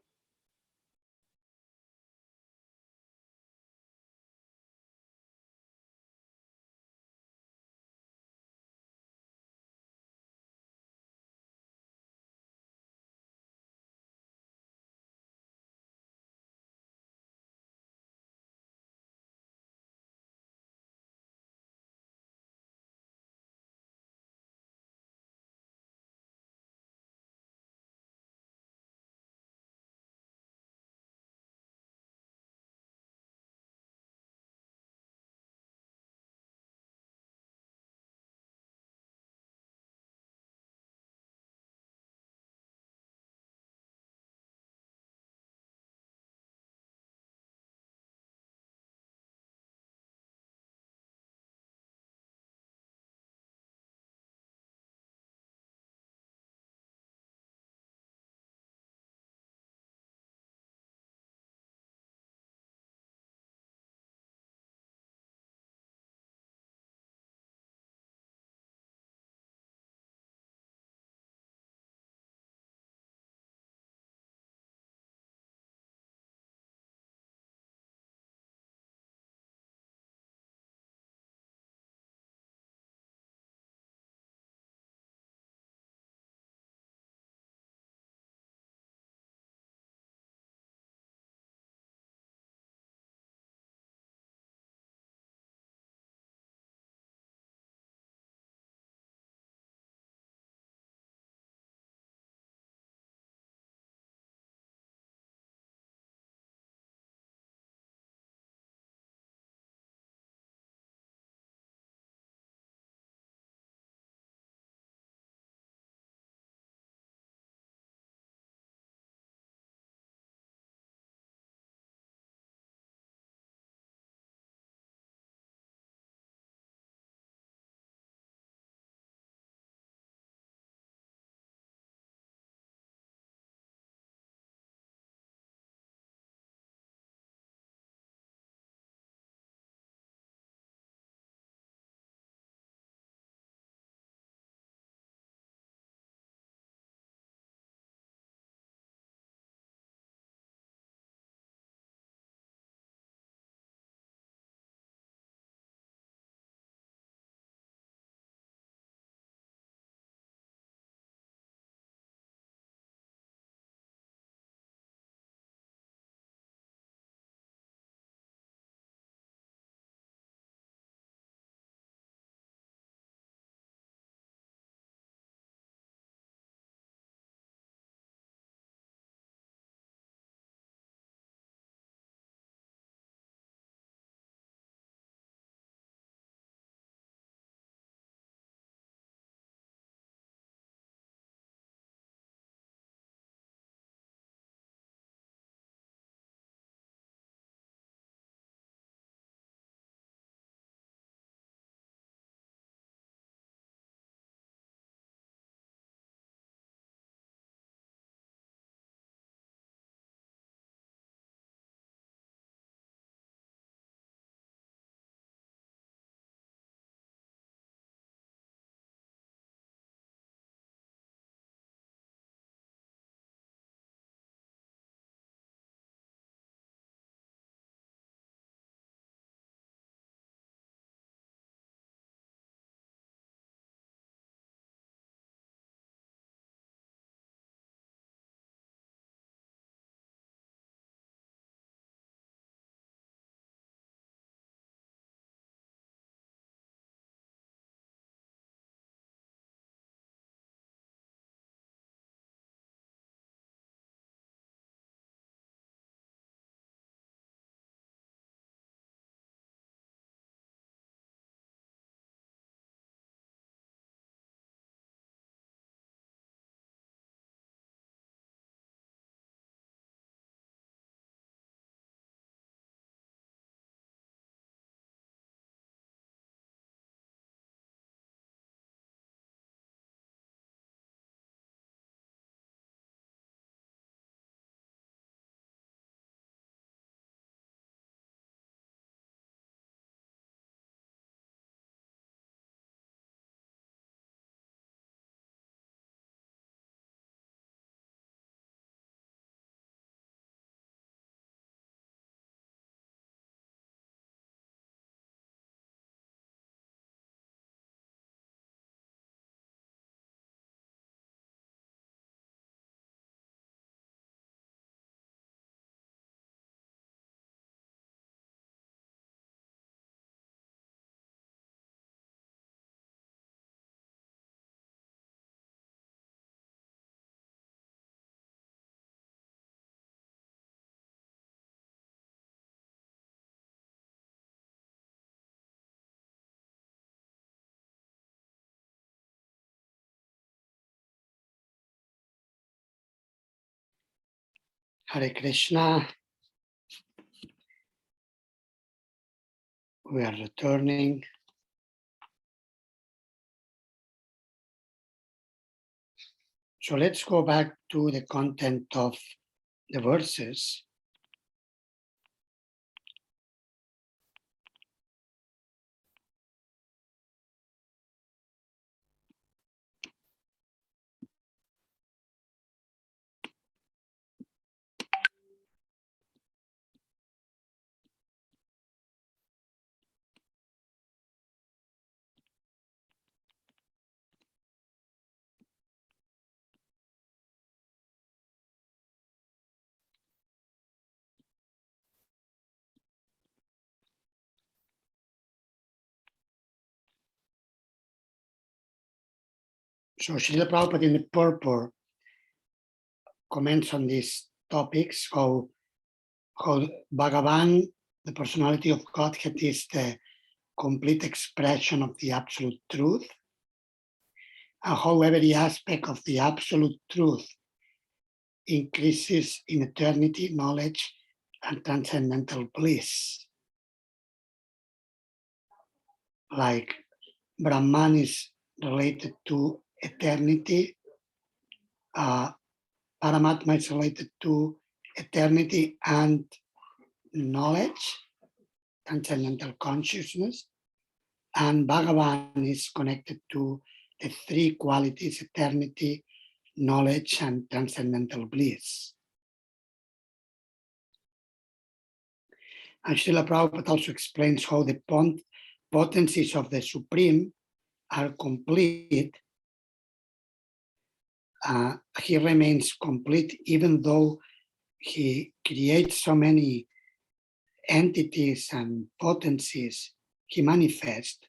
Hare Krishna. We are returning. So let's go back to the content of the verses. So Srila Prabhupada in the purport comments on these topics, how Bhagavan, the personality of Godhead, is the complete expression of the absolute truth, and how every aspect of the absolute truth increases in eternity, knowledge, and transcendental bliss. Like Brahman is related to eternity, Paramatma is related to eternity and knowledge, transcendental consciousness, and Bhagavan is connected to the three qualities: eternity, knowledge, and transcendental bliss. And Srila Prabhupada also explains how the potencies of the Supreme are complete. He remains complete even though he creates so many entities and potencies he manifests.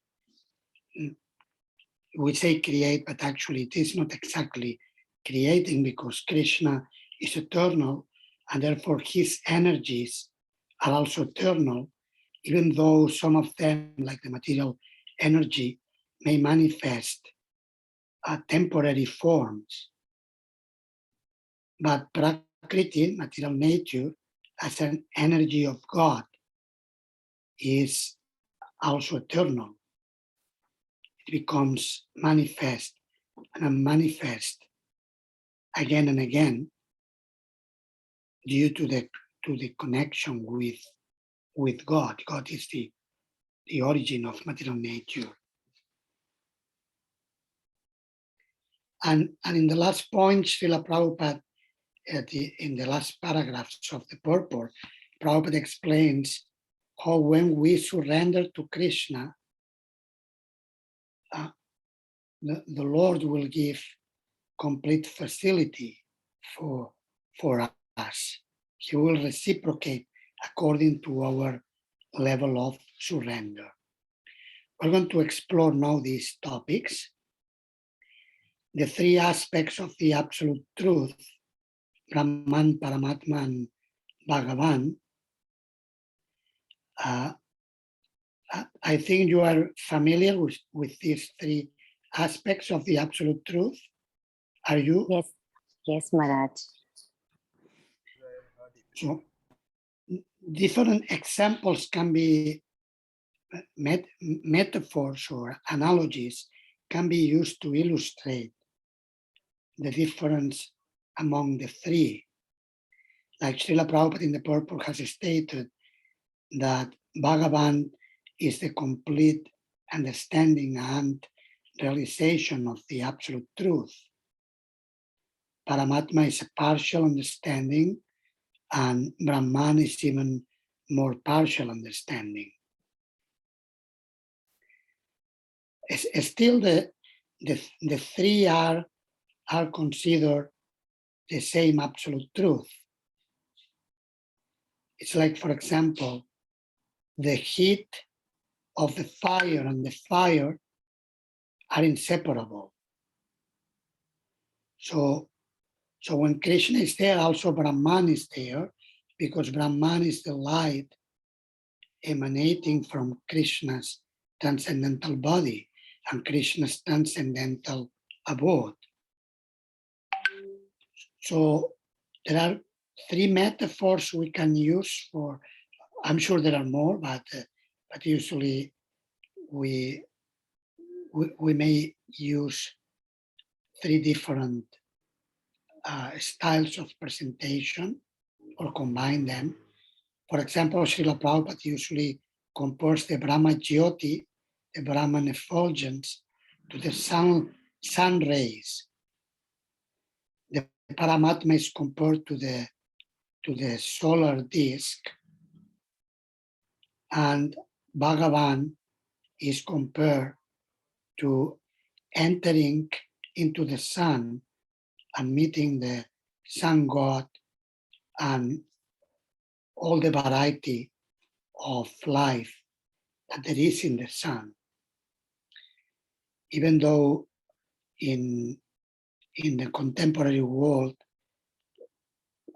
We say create, but actually it is not exactly creating, because Krishna is eternal, and therefore his energies are also eternal, even though some of them, like the material energy, may manifest temporary forms. But Prakriti, material nature, as an energy of God, is also eternal. It becomes manifest and unmanifest again and again due to the connection with God. God is the origin of material nature. And in the last point, Srila Prabhupada, in the last paragraphs of the purport, Prabhupada explains how when we surrender to Krishna, the Lord will give complete facility for us. He will reciprocate according to our level of surrender. We're going to explore now these topics. The three aspects of the absolute truth, Brahman, Paramatma, and Bhagavan. I think you are familiar with these three aspects of the absolute truth. Are you? Yes, yes, Maharaj. So, different examples can be metaphors or analogies can be used to illustrate the difference among the three. Like Srila Prabhupada in the purport has stated that Bhagavan is the complete understanding and realization of the absolute truth. Paramatma is a partial understanding, and Brahman is even more partial understanding. Still, the three are considered the same absolute truth. It's like, for example, the heat of the fire and the fire are inseparable. So when Krishna is there, also Brahman is there, because Brahman is the light emanating from Krishna's transcendental body and Krishna's transcendental abode. So there are three metaphors we can use for, I'm sure there are more, but usually we may use three different styles of presentation or combine them. For example, Srila Prabhupada usually compares the Brahma Jyoti, the Brahman effulgence, to the sun rays. The Paramatma is compared to the solar disk, and Bhagavan is compared to entering into the sun and meeting the sun god and all the variety of life that there is in the sun. Even though in the contemporary world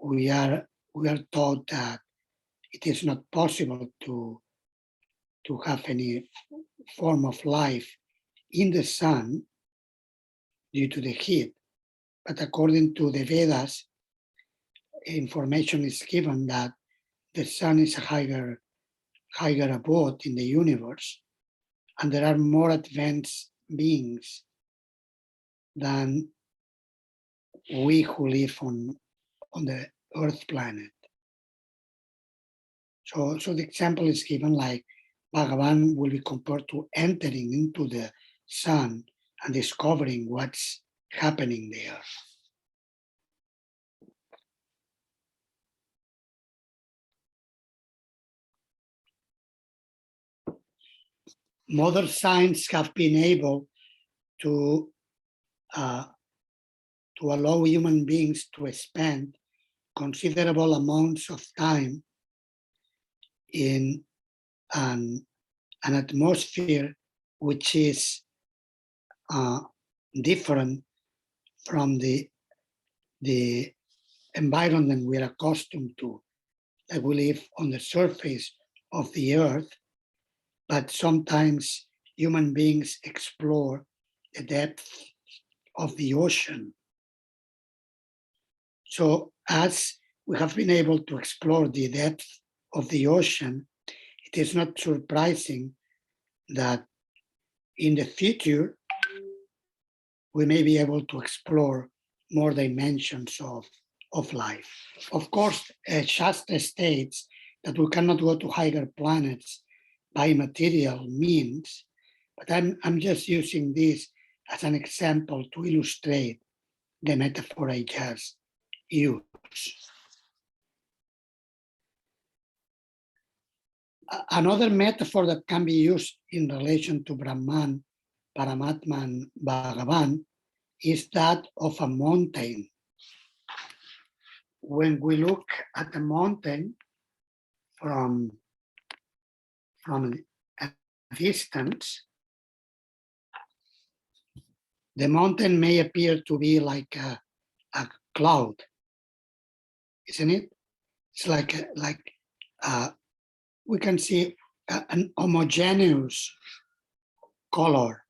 we are taught that it is not possible to have any form of life in the sun due to the heat. But according to the Vedas, information is given that the sun is a higher abode in the universe, and there are more advanced beings than we who live on the Earth planet. So the example is given like Bhagavan will be compared to entering into the sun and discovering what's happening there. Modern science have been able to allow human beings to spend considerable amounts of time in an atmosphere which is different from the environment we are accustomed to, that we live on the surface of the earth, but sometimes human beings explore the depth of the ocean. So as we have been able to explore the depth of the ocean, it is not surprising that in the future we may be able to explore more dimensions of life. Of course, Shastra states that we cannot go to higher planets by material means, but I'm just using this as an example to illustrate the metaphor I just used. Another metaphor that can be used in relation to Brahman, Paramatma, and Bhagavan is that of a mountain. When we look at a mountain from a distance, the mountain may appear to be like a cloud, isn't it? It's like we can see an homogeneous color.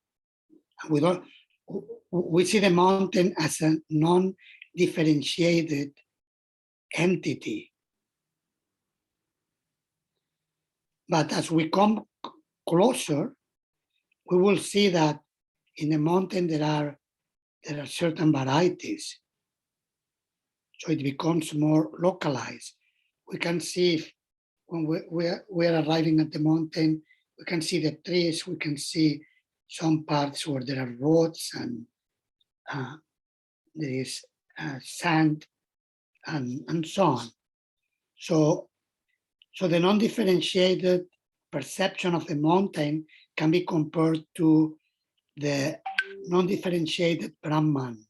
We see the mountain as a non-differentiated entity. But as we come closer, we will see that in the mountain there are certain varieties. So it becomes more localized. We can see when we're arriving at the mountain, we can see the trees, we can see some parts where there are roads and there is sand and so on. So the non-differentiated perception of the mountain can be compared to the non-differentiated Brahman,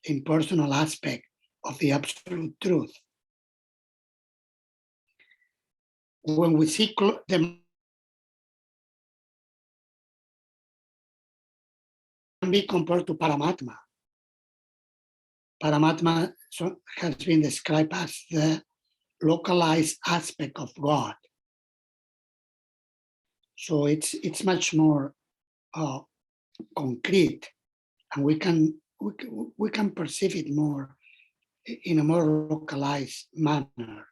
impersonal aspect of the absolute truth. When we see the can be compared to Paramatma. Paramatma has been described as the localized aspect of God. So it's much more concrete, and we can perceive it more in a more localized manner.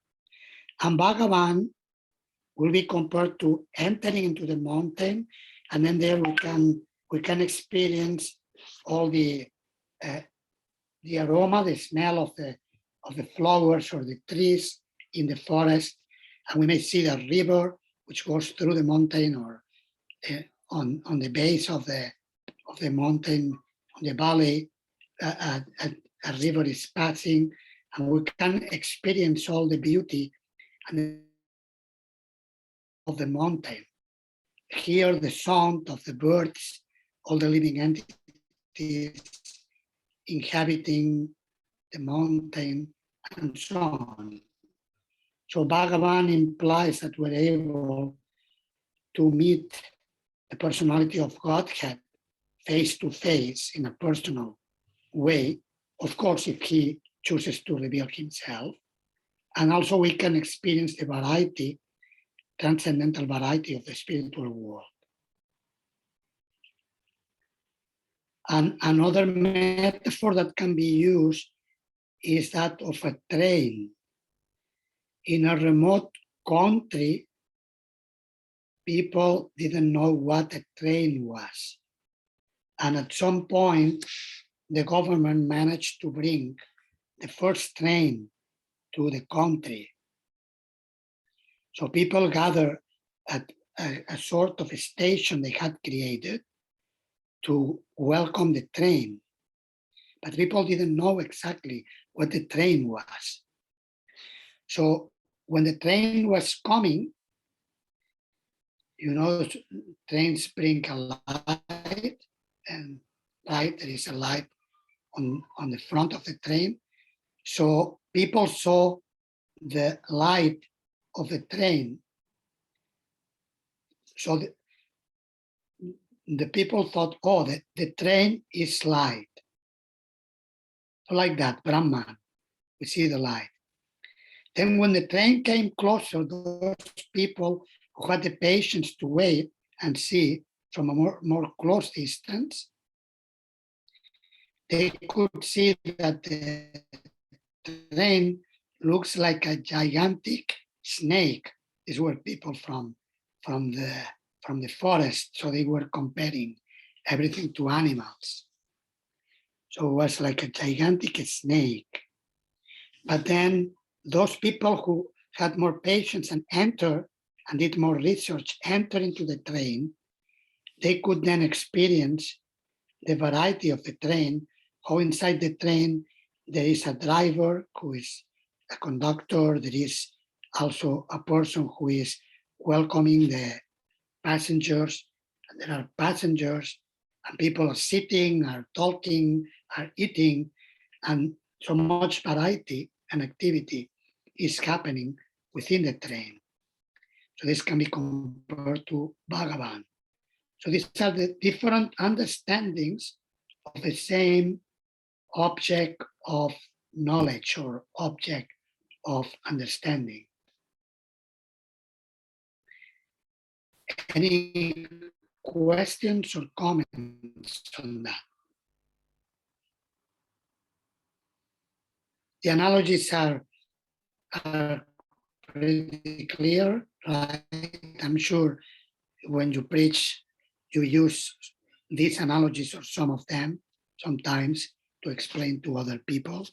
And Bhagavan will be compared to entering into the mountain, and then there we can experience all the aroma, the smell of the flowers or the trees in the forest, and we may see the river which goes through the mountain or on the base of the mountain, on the valley, a river is passing, and we can experience all the beauty and of the mountain. Hear the sound of the birds, all the living entities inhabiting the mountain, and so on. So Bhagavan implies that we're able to meet the personality of Godhead face to face in a personal way, of course, if he chooses to reveal himself. And also we can experience the variety, transcendental variety of the spiritual world. And another metaphor that can be used is that of a train. In a remote country, people didn't know what a train was. And at some point, the government managed to bring the first train to the country. So people gathered at a sort of a station they had created to welcome the train. But people didn't know exactly what the train was. So when the train was coming, trains bring a light, and there is a light on the front of the train. So people saw the light of the train. So the people thought, oh, the train is light. So like that, Brahman, we see the light. Then when the train came closer, those people who had the patience to wait and see from a more close distance, they could see that the train looks like a gigantic snake. These were people from the forest, so they were comparing everything to animals. So it was like a gigantic snake. But then those people who had more patience and entered and did more research, enter into the train, they could then experience the variety of the train, how inside the train there is a driver who is a conductor, there is also a person who is welcoming the passengers, and there are passengers, and people are sitting, are talking, are eating, and so much variety and activity is happening within the train. So this can be compared to Bhagavan. So these are the different understandings of the same object of knowledge or object of understanding. Any questions or comments on that? The analogies are pretty clear, right? I'm sure when you preach, you use these analogies or some of them sometimes to explain to other people.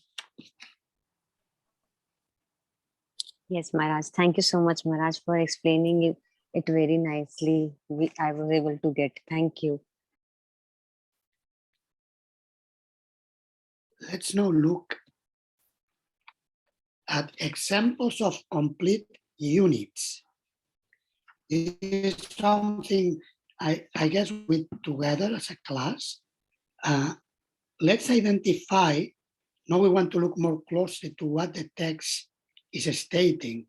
Yes, Maharaj. Thank you so much, Maharaj, for explaining it very nicely. I was able to get. Thank you. Let's now look at examples of complete units. This is something I guess we together as a class. Let's identify, now we want to look more closely to what the text is stating.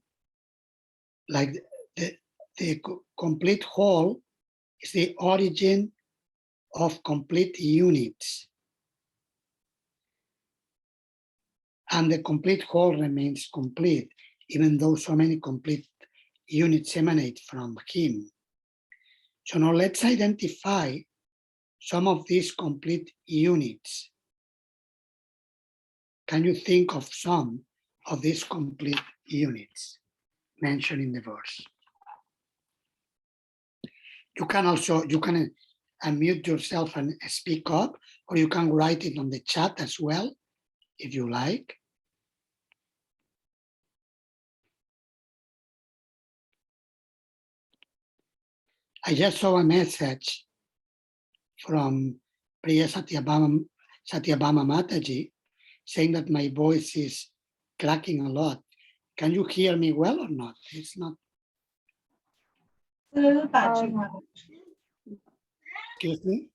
Like the complete whole is the origin of complete units. And the complete whole remains complete, even though so many complete units emanate from him. So now let's identify some of these complete units. can you think of some of these complete units mentioned in the verse? You can also, you can unmute yourself and speak up, or you can write it on the chat as well, if you like. I just saw a message from Priya Satyabhama Mataji saying that my voice is cracking a lot. Can you hear me well or not? It's not. It's a little patchy, Maharaj. Excuse me?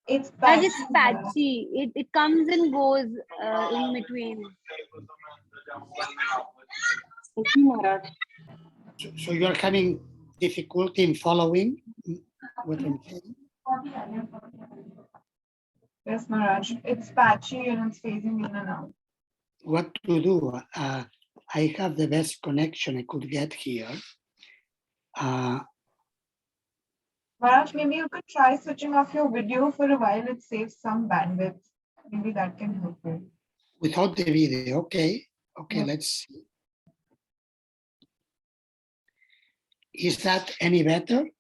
It's Raj, patchy. it's patchy. It comes and goes in between. Thank you, Maharaj. So you are having difficulty in following what I'm saying? Yes, Maharaj. It's patchy and it's phasing in and out. What to do? I have the best connection I could get here. Maharaj, maybe you could try switching off your video for a while. It saves some bandwidth. Maybe that can help you. Without the video, okay. Okay, Yeah. let's see. Is that any better?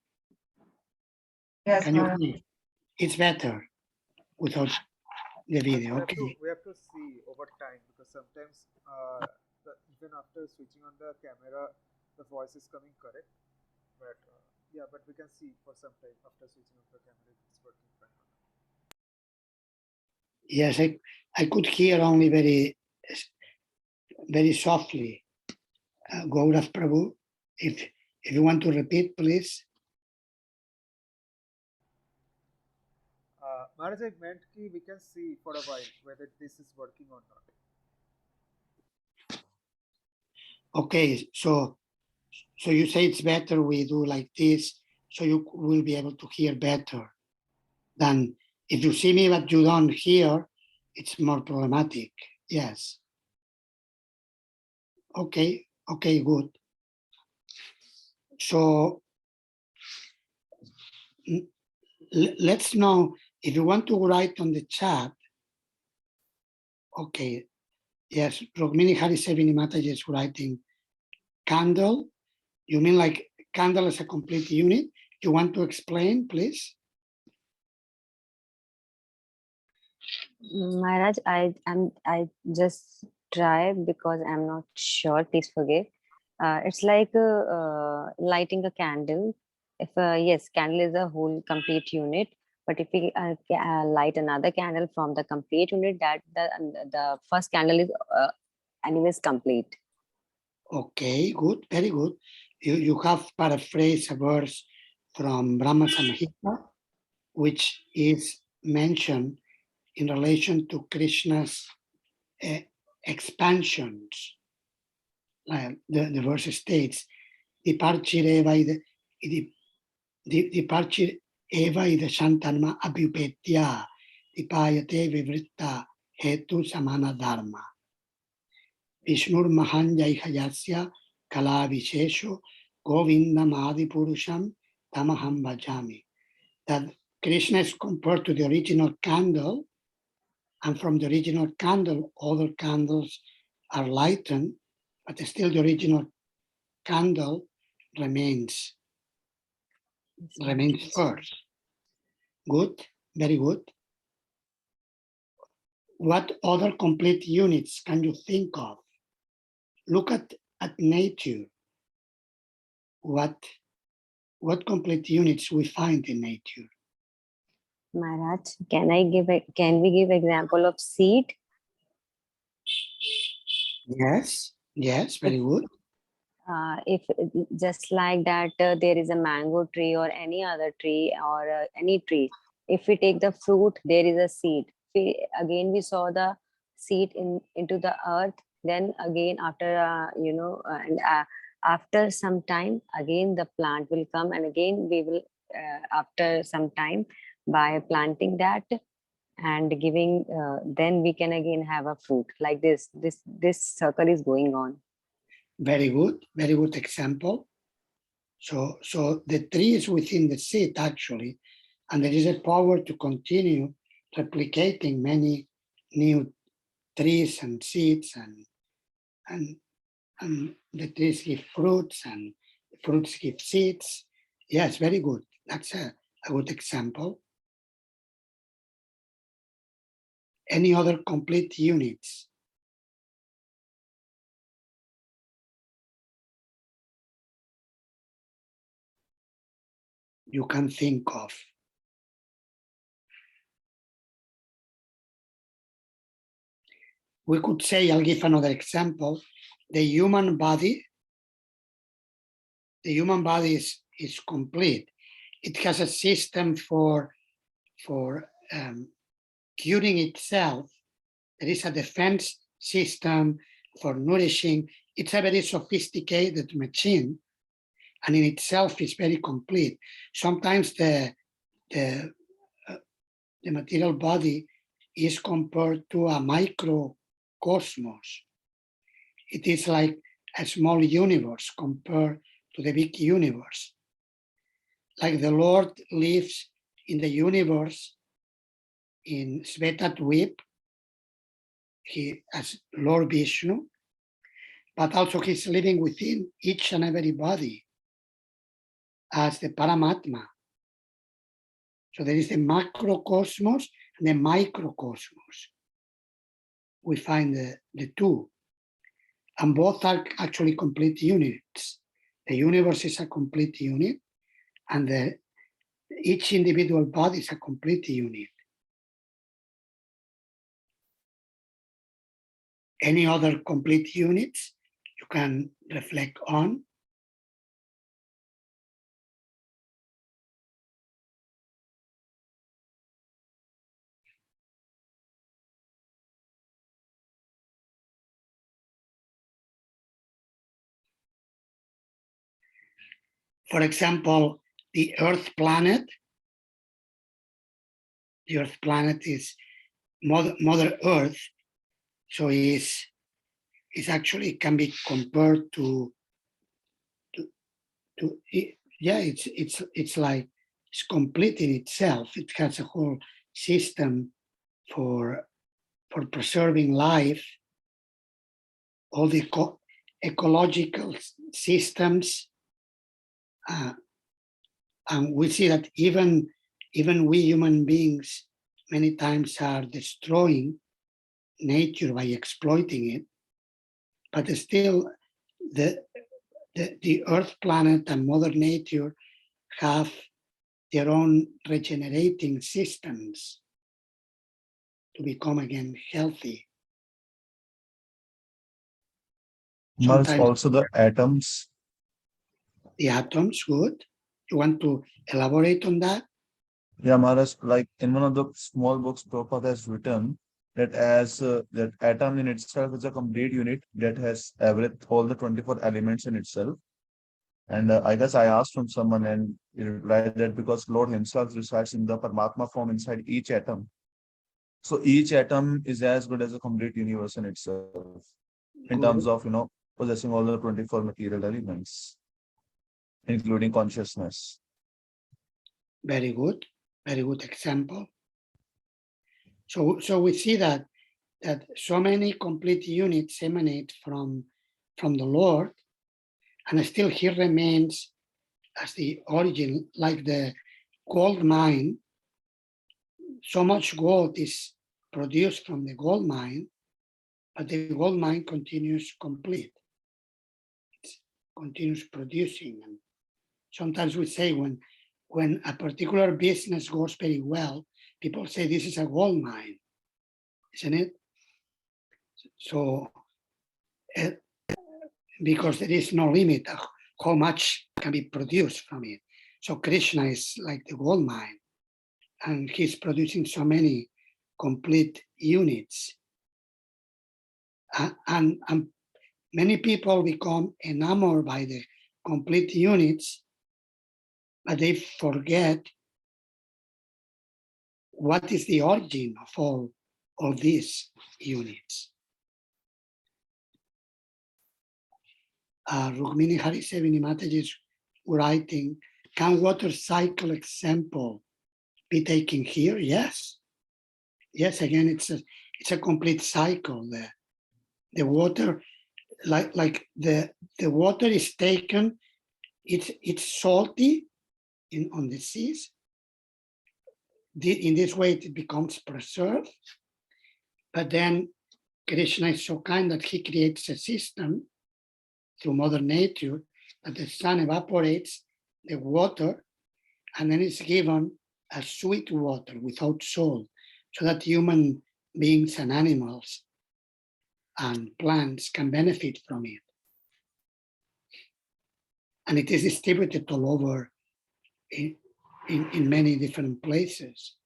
Yes, Can you Maharaj. hear? It's better without the video, okay. We have to see over time, because sometimes even after switching on the camera, the voice is coming correct. But yeah, but we can see for some time after switching on the camera if it's working fine. Yes, I could hear only very softly. Gaurav Prabhu, if you want to repeat, please. Maharaj, I meant ki we can see for a while whether this is working or not. Okay, so you say it's better we do like this, so you will be able to hear better than if you see me but you don't hear, it's more problematic. Yes. Okay, good. So let's know if you want to write on the chat. Okay, yes, Rukmini Harisevini Mataji is writing candle. You mean like candle as a complete unit? You want to explain, please? Maharaj, I just try because I'm not sure. Please forgive. It's like lighting a candle. If yes, candle is a whole complete unit. But if we light another candle from the complete unit, that the first candle is anyways complete. Okay, good, very good. You have paraphrased a verse from Brahma Samhita, which is mentioned in relation to Krishna's expansions. The verse states, Diparchir eva ida shantanma abhyupetya dipayate vivritta hetu samana dharma. Vishnur mahanjai hayasya kala vishesho govindam adipurusham tamaham bhajami. That Krishna is compared to the original candle, and from the original candle, other candles are lightened, but still the original candle remains first. Good, very good. What other complete units can you think of? Look at nature. What complete units we find in nature? Maharaj, can we give example of seed? Yes, very good. If just like that, there is a mango tree or any other tree or any tree. If we take the fruit, there is a seed. Again, we saw the seed into the earth. Then again, after after some time, again the plant will come, and again we will after some time by planting that and giving, then we can again have a fruit like this. This circle is going on. Very good example. So the tree is within the seed actually, and there is a power to continue replicating many new trees and seeds, and the trees give fruits and the fruits give seeds. Yes, very good. That's a good example. Any other complete units? You can think of? We could say, I'll give another example, the human body is complete. It has a system for curing itself. There is a defense system for nourishing. It's a very sophisticated machine, and in itself is very complete. Sometimes the material body is compared to a microcosmos. It is like a small universe compared to the big universe. Like the Lord lives in the universe in Svetatwip, he as Lord Vishnu, but also he's living within each and every body as the Paramatma. So there is the macrocosmos and the microcosmos. We find the two, and both are actually complete units. The universe is a complete unit, and each individual body is a complete unit. Any other complete units you can reflect on? For example, the Earth planet. The Earth planet is Mother Earth, so is actually can be compared to yeah, it's like it's complete in itself. It has a whole system for preserving life, all the ecological systems, and we see that even we human beings many times are destroying nature by exploiting it, but still the Earth planet and Mother Nature have their own regenerating systems to become again healthy. Maharaj, Sometimes also the atoms. the atoms, good. You want to elaborate on that? Yeah, Maharaj, like in one of the small books Prabhupada has written that as that atom in itself is a complete unit that has all the 24 elements in itself. And I guess I asked from someone and he replied that because Lord himself resides in the Paramatma form inside each atom. So each atom is as good as a complete universe in itself in terms of, possessing all the 24 material elements, including consciousness. Very good example. So we see that so many complete units emanate from the Lord, and still he remains as the origin, like the gold mine. So much gold is produced from the gold mine, but the gold mine continues complete. It continues producing. And sometimes we say when a particular business goes very well, people say this is a gold mine, isn't it? So, because there is no limit of how much can be produced from it. So Krishna is like the gold mine, and he's producing so many complete units. And many people become enamored by the complete units, but they forget what is the origin of all these units. Rukmini Harisevini Mataji is writing, can water cycle example be taken here? Yes. Yes, again, it's it's a complete cycle. The water, like the water is taken, it's salty on the seas. In this way, it becomes preserved. But then Krishna is so kind that he creates a system through Mother Nature that the sun evaporates the water and then it's given as sweet water without salt, so that human beings and animals and plants can benefit from it. And it is distributed all over in many different places,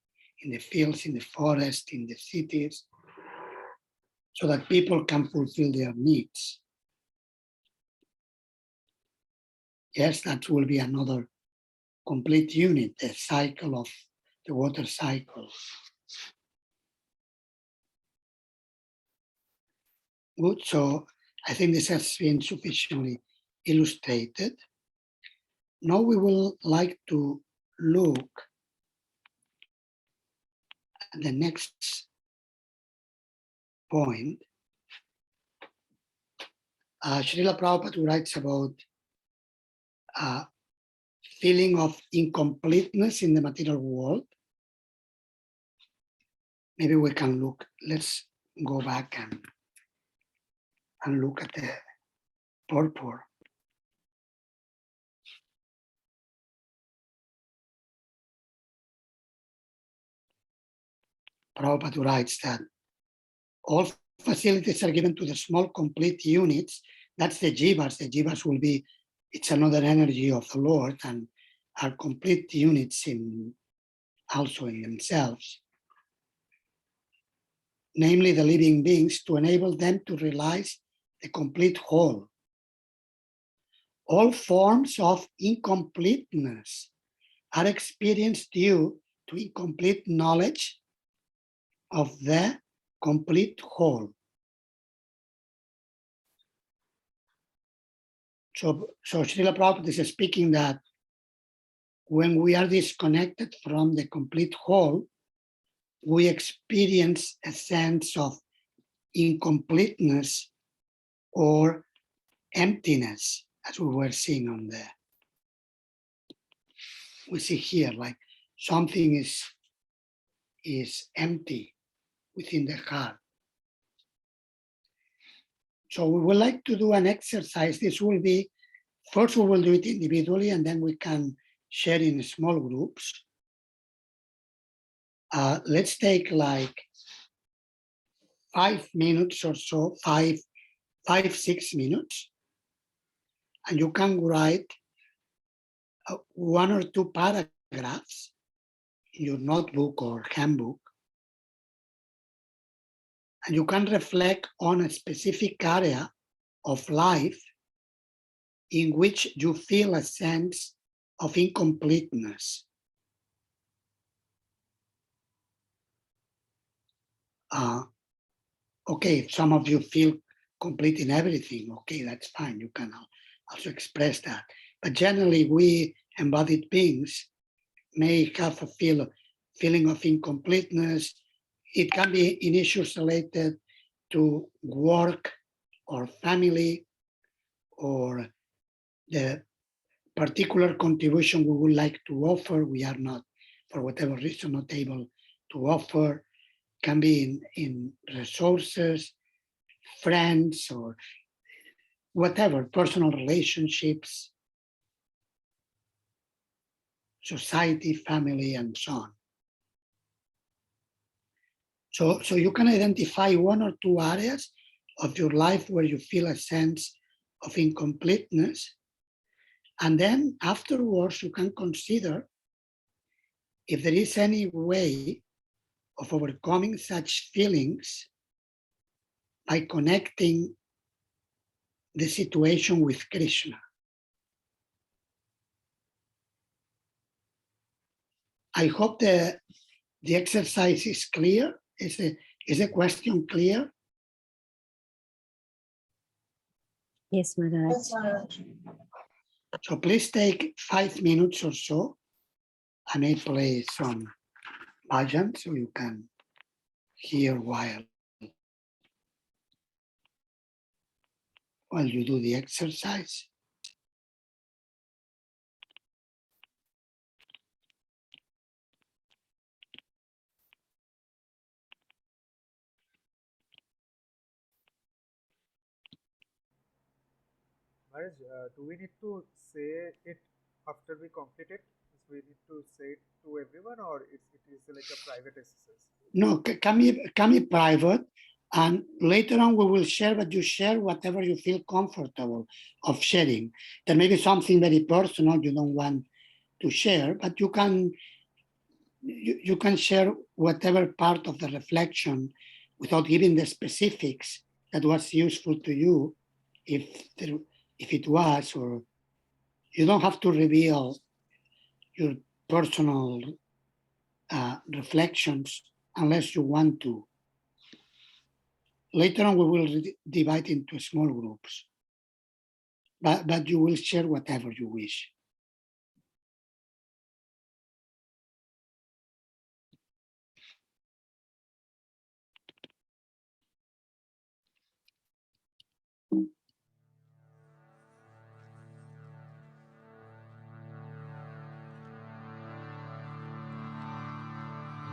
in the fields, in the forest, in the cities, so that people can fulfill their needs. Yes, that will be another complete unit, the cycle of the water cycle. Good, so I think this has been sufficiently illustrated. Now we will like to look at the next point. Srila Prabhupada writes about feeling of incompleteness in the material world. Maybe we can look, let's go back and look at the purport. Prabhupada writes that all facilities are given to the small complete units. That's the jivas. The jivas will be, it's another energy of the Lord and are complete units also in themselves. Namely the living beings, to enable them to realize the complete whole. All forms of incompleteness are experienced due to incomplete knowledge of the complete whole. So Srila Prabhupada is speaking that when we are disconnected from the complete whole, we experience a sense of incompleteness or emptiness, as we were seeing on there. We see here like something is empty within the heart. So we would like to do an exercise. This will be, first we will do it individually and then we can share in small groups. Let's take like 5 minutes or so, 6 minutes. And you can write 1 or 2 paragraphs in your notebook or handbook. And you can reflect on a specific area of life in which you feel a sense of incompleteness. Okay, if some of you feel complete in everything, okay, that's fine. You can also express that. But generally, we embodied beings may have a feeling of incompleteness. It can be in issues related to work or family or the particular contribution we would like to offer. We are not, for whatever reason, not able to offer. Can be in resources, friends, or whatever, personal relationships, society, family, and so on. So you can identify 1 or 2 areas of your life where you feel a sense of incompleteness. And then afterwards, you can consider if there is any way of overcoming such feelings by connecting the situation with Krishna. I hope the exercise is clear. Is the question clear? Yes, Maharaj. Yes, Maharaj. So please take 5 minutes or so. I may play some bhajan so you can hear while while you do the exercise. Maharaj, do we need to say it after we complete it? Do we need to say it to everyone, or it is like a private exercise? No, come in private, and later on we will share, but you share whatever you feel comfortable of sharing. There may be something very personal you don't want to share, but you can share whatever part of the reflection without giving the specifics that was useful to you, if it was, or you don't have to reveal your personal reflections unless you want to. Later on, we will divide into small groups, but you will share whatever you wish.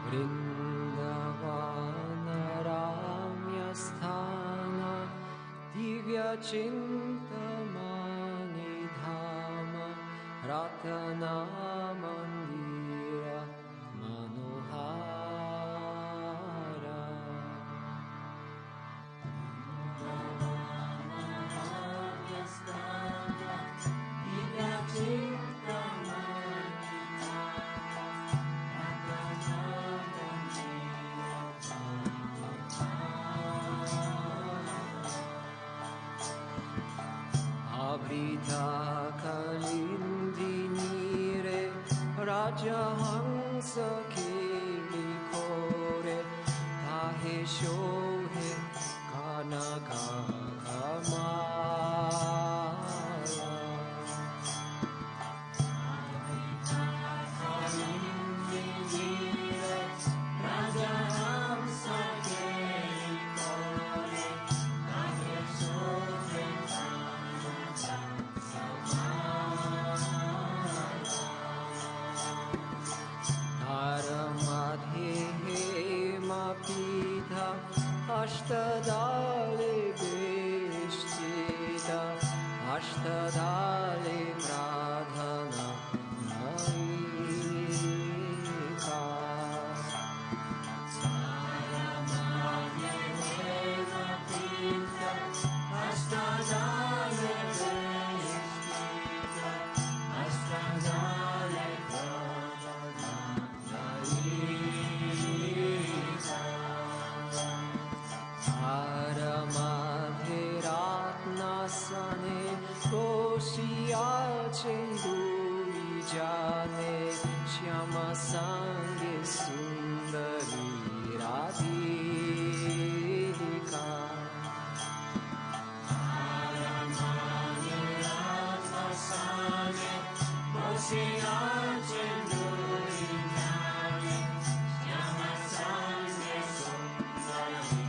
Vrindavanaranyasthana Divyachintamani Dhama Ratana Mandira Manohara Abrita Kalindinire Rajahansa Kili Kore Tahe Shohe Kanaka Kamala Ashtadale Beshtita Ashtadale Pradhana Naika Ashtadale Beshtita Ashtadale Pradhana Naika Aramadhiratnasane Koshiya Chenduri Jane Shyama Sange Sundari Radhika Aramadhiratnasane Koshiya Chenduri Jane Shyama Sange Sundari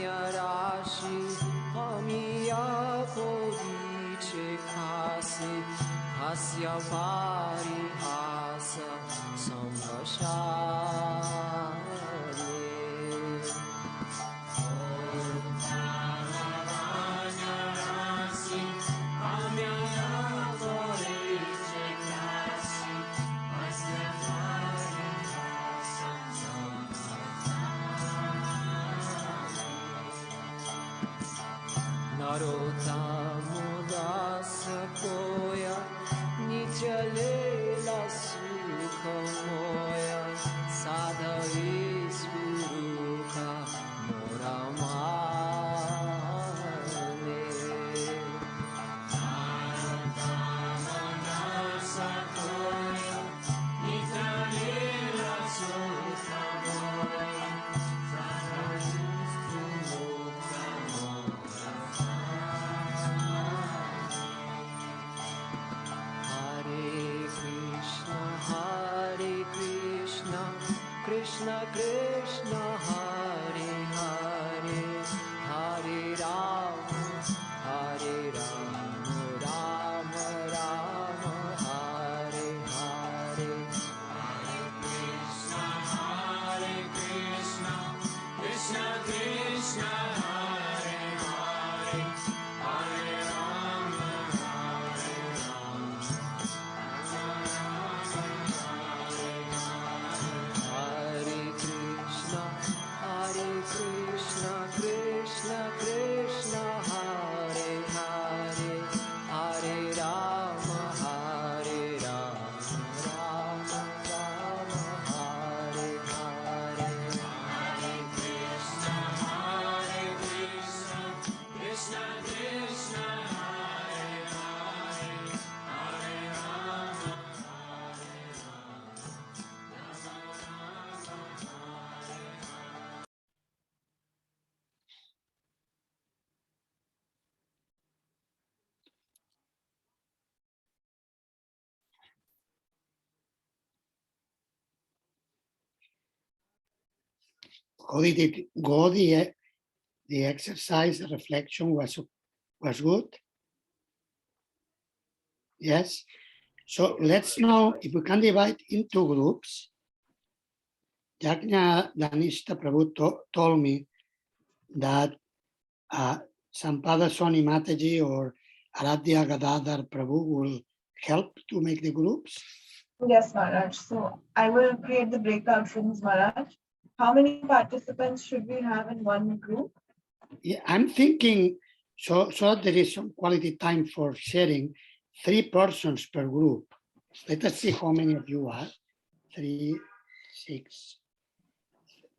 Lavanya-rashi Amiya-podiche khasi Hasya parihasa samvashane Lavanya-rashi Amiya-podiche khasi Hasya parihasa Narottamudasa koya Nichalela sukhamoya Sadhavi spuruka moramane Narottamudasa koya Nichalela sukhamoya Sadhavi spuruka Hare Krishna, Krishna, Hare Hare, Hare Rama, Hare Rama, Rama Rama, Hare Hare, Hare Krishna, Krishna Krishna, Hare Hare, Hare Rama, Hare Krishna, Krishna Krishna, Hare Hare, Hare Rama, Rama Rama, Hare Hare. Hare Krishna, Krishna Krishna, Hare Hare, Hare Rama, The exercise reflection was good. Yes. So let's now, if we can divide into groups. Yajna Danishta Prabhu told me that Sampada Soni Mataji or Aradhya Gadadhar Prabhu will help to make the groups. Yes, Maharaj. So I will create the breakout rooms, Maharaj. How many participants should we have in one group? Yeah, I'm thinking so there is some quality time for sharing, 3 persons per group. Let us see how many of you are. 3, 6.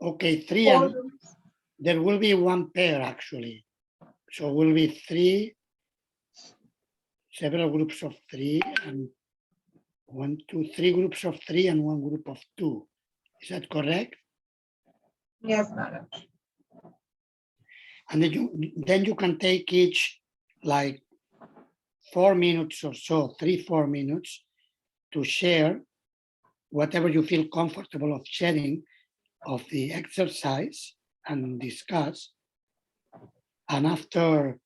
Okay, 3 4 and groups. there will be 1 pair actually. So will be 3, several groups of 3 and 1, 2, 3 groups of 3 and 1 group of 2. Is that correct? Yes, Maharaj. And then you can take each like 4 minutes or so, 3-4 minutes to share whatever you feel comfortable of sharing of the exercise and discuss. And after,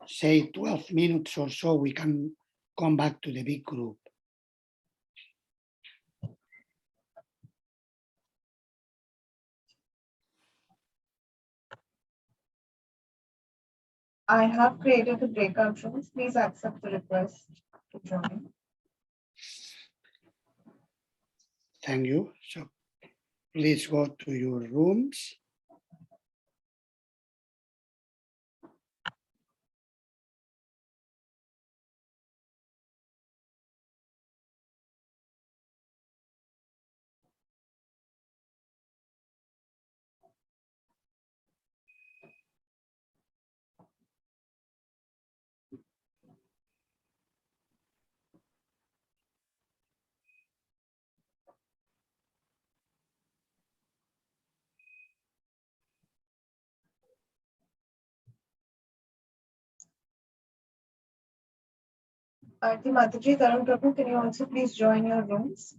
say, 12 minutes or so, we can come back to the big group. I have created the breakout rooms. Please accept the request to join. Thank you. So please go to your rooms. Aarti Mataji, Tarun Prabhu, can you also please join your rooms?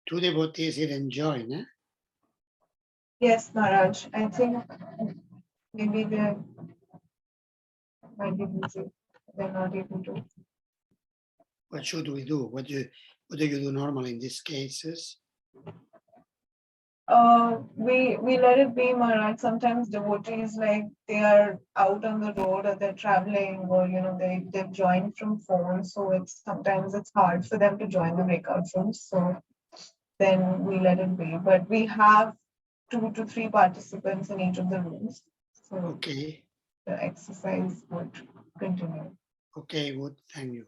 Two devotees didn't join, eh? Yes, Maharaj. I think maybe they might be busy. They're not able to. What should we do? What do you do normally in these cases? We let it be, Maharaj. Sometimes devotees, like, they are out on the road or they're traveling, or they've joined from phones, so sometimes it's hard for them to join the breakout rooms. So then we let it be. But we have 2 to 3 participants in each of the rooms, so Okay. the exercise would continue. Okay, good. Thank you.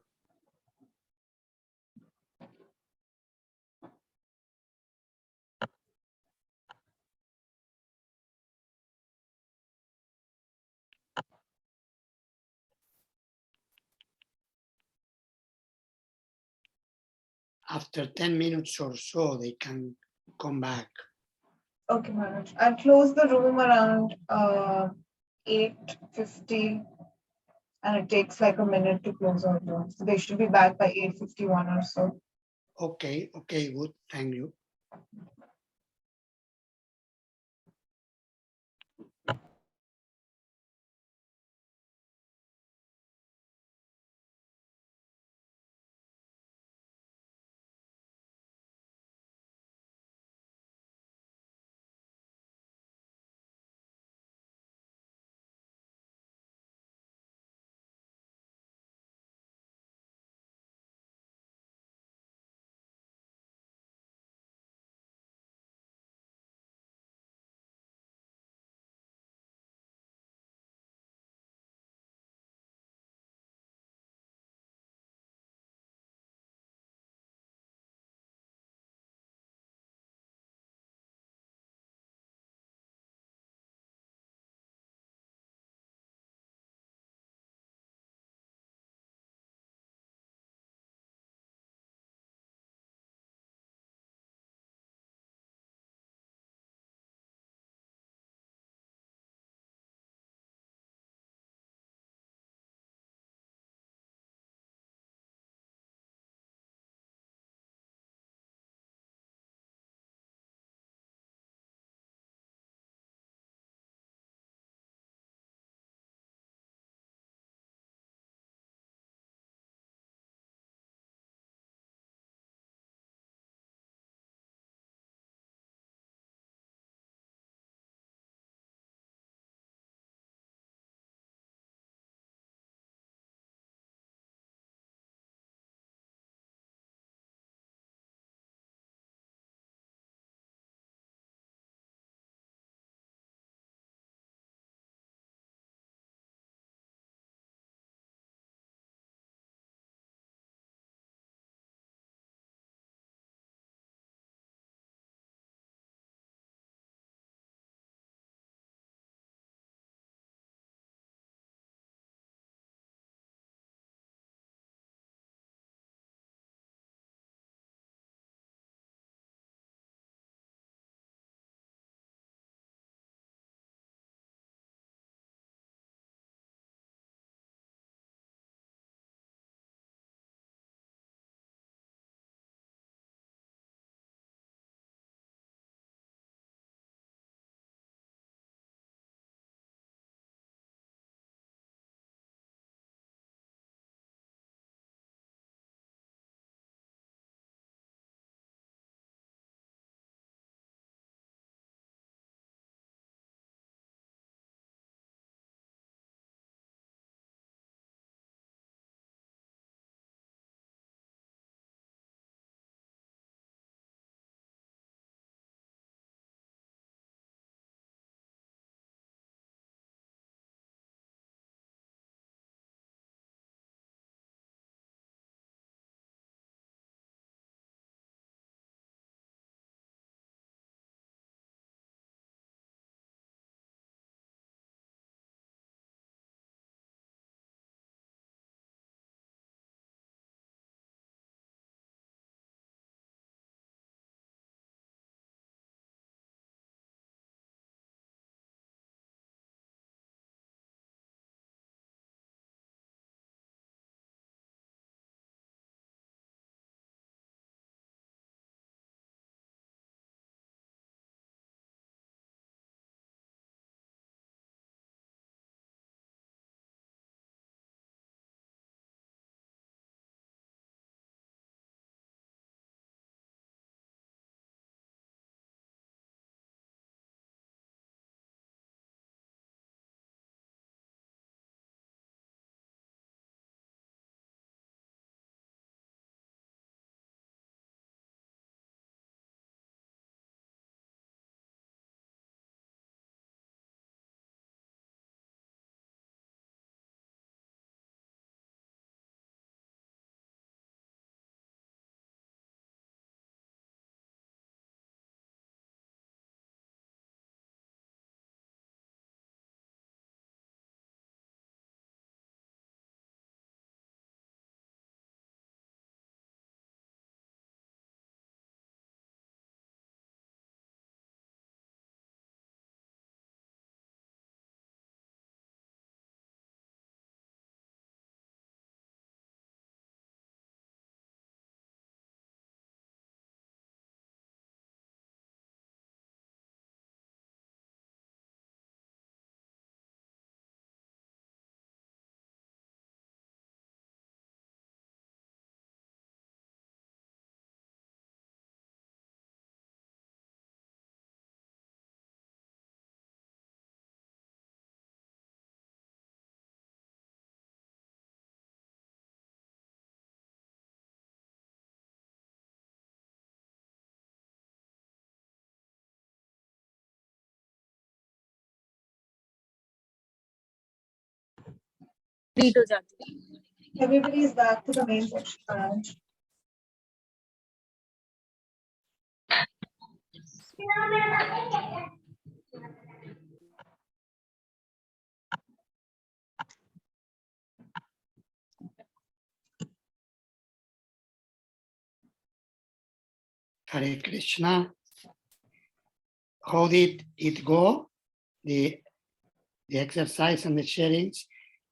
After 10 minutes or so, they can come back. Okay, Maharaj. I'll close the room around 8:50, and it takes like a minute to close all rooms. So they should be back by 8:51 or so. Okay, okay, good. Thank you. complete हो जाती है. Everybody is back to the main section, Maharaj. Hare Krishna. How did it go? The exercise and the sharings.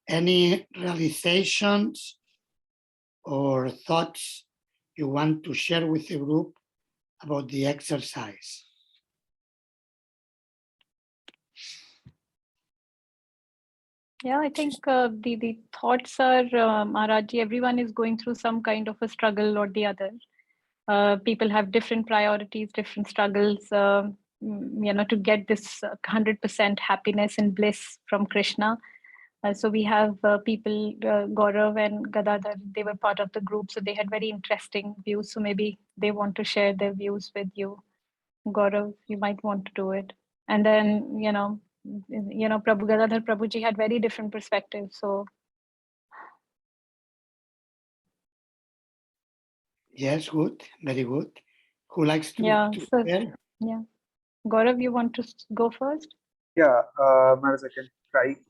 Any realizations or thoughts you want to share with the group about the exercise? Yeah, I think the thoughts are, Maharaji, everyone is going through some kind of a struggle or the other. People have different priorities, different struggles, to get this 100% happiness and bliss from Krishna. So we have people, Gaurav and Gadadhar, they were part of the group, so they had very interesting views. So maybe they want to share their views with you. Gaurav, you might want to do it. And then, Prabhu Gadadhar Prabhuji had very different perspectives. So Yes, good, very good. Who likes to so, share? yeah. Gaurav, you want to go first? Yeah, Maharaj, I can try to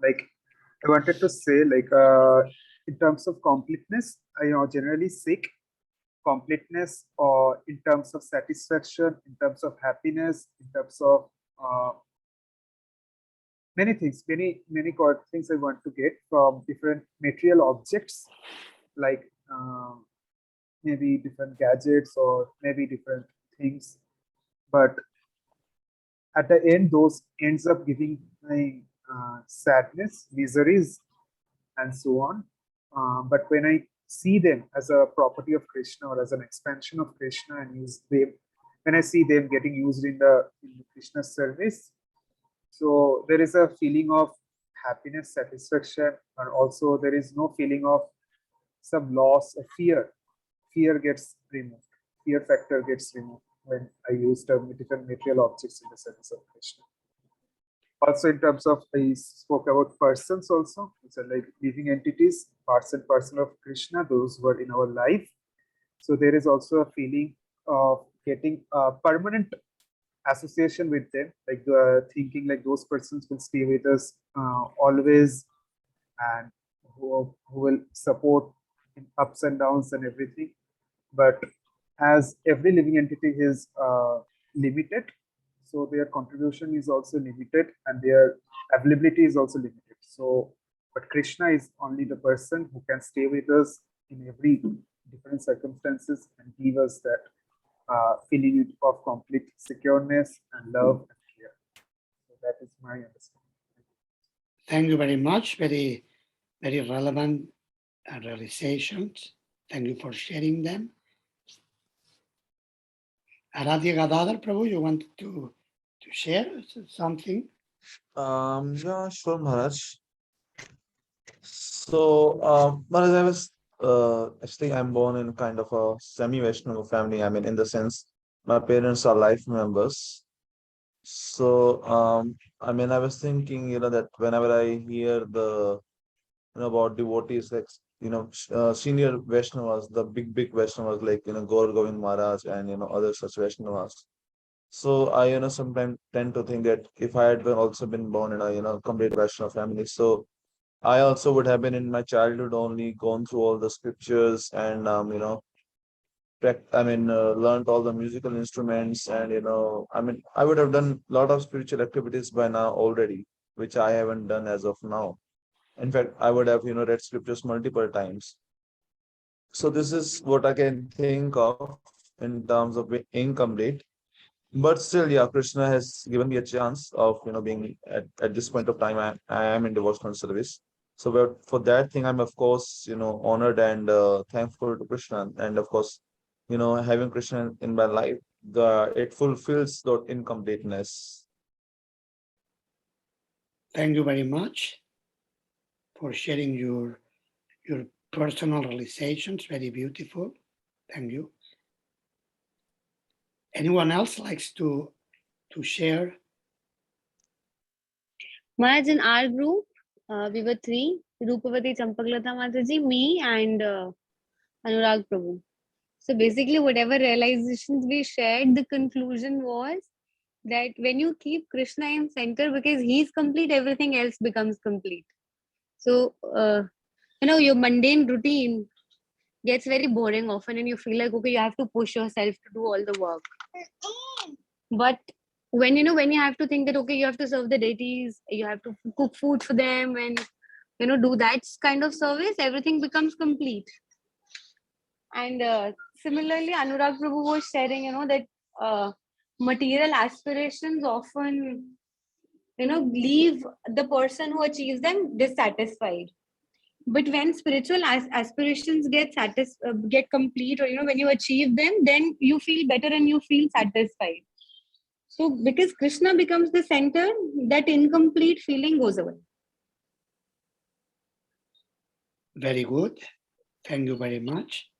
like I wanted to say in terms of completeness, I generally seek completeness or in terms of satisfaction, in terms of happiness, in terms of many things, many things I want to get from different material objects, like maybe different gadgets or maybe different things, but at the end, those ends up giving my sadness, miseries, and so on. But when I see them as a property of Krishna or as an expansion of Krishna and use them, when I see them getting used in the Krishna's service, so there is a feeling of happiness, satisfaction, and also there is no feeling of some loss of fear. Fear gets removed. Fear factor gets removed when I use different material objects in the service of Krishna. Also, in terms of, I spoke about persons also, which are like living entities, parts and parcel of Krishna, those who are in our life. So there is also a feeling of getting a permanent association with them, like thinking like those persons will stay with us always, and who will support in ups and downs and everything. But as every living entity is limited, so their contribution is also limited and their availability is also limited. So, but Krishna is only the person who can stay with us in every different circumstances and give us that feeling of complete secureness and love and care. So that is my understanding. Thank you very much. Very, very relevant realizations. Thank you for sharing them. Aradhya Gadadhar Prabhu, you want to share something? Yeah, sure, Maharaj. So, Maharaj, I was actually I'm born in kind of a semi-Vaishnava family. I mean, in the sense, my parents are life members. So, I mean, I was thinking, that whenever I hear about devotees like, senior Vaishnavas, the big Vaishnavas like, Gaur Govind Maharaj and, other such Vaishnavas. So I, sometimes tend to think that if I had also been born in a, complete Vaishnava family, so I also would have been in my childhood only gone through all the scriptures and, learned all the musical instruments and, I would have done a lot of spiritual activities by now already, which I haven't done as of now. In fact, I would have, read scriptures multiple times. So this is what I can think of in terms of being incomplete. But still, yeah, Krishna has given me a chance of, being at this point of time, I am in devotional service. So for that thing, I'm of course, honored and thankful to Krishna. And of course, having Krishna in my life, it fulfills that incompleteness. Thank you very much for sharing your personal realizations. Very beautiful. Thank you. Anyone else likes to share? Maharaj, in our group, we were 3. Rupavati Champaklata Mataji, me, and Anurag Prabhu. So basically, whatever realizations we shared, the conclusion was that when you keep Krishna in center, because he's complete, everything else becomes complete. So, your mundane routine gets very boring often, and you feel like, okay, you have to push yourself to do all the work. But when you have to think that, okay, you have to serve the deities, you have to cook food for them, and do that kind of service, everything becomes complete. And similarly, Anurag Prabhu was sharing, that material aspirations often, leave the person who achieves them dissatisfied. But when spiritual aspirations get complete, or when you achieve them, then you feel better and you feel satisfied. So because Krishna becomes the center, that incomplete feeling goes away. Very good. Thank you very much.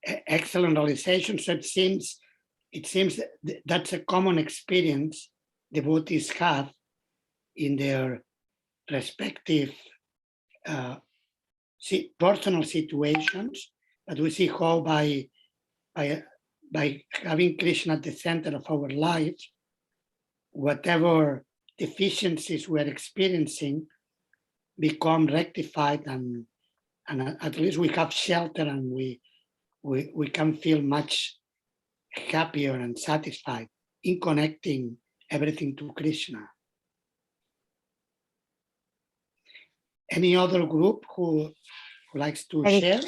Excellent realization. So it seems that's a common experience devotees have in their respective personal situations, but we see how by having Krishna at the center of our lives, whatever deficiencies we're experiencing become rectified, and at least we have shelter, and we can feel much happier and satisfied in connecting everything to Krishna. Any other group who likes to share?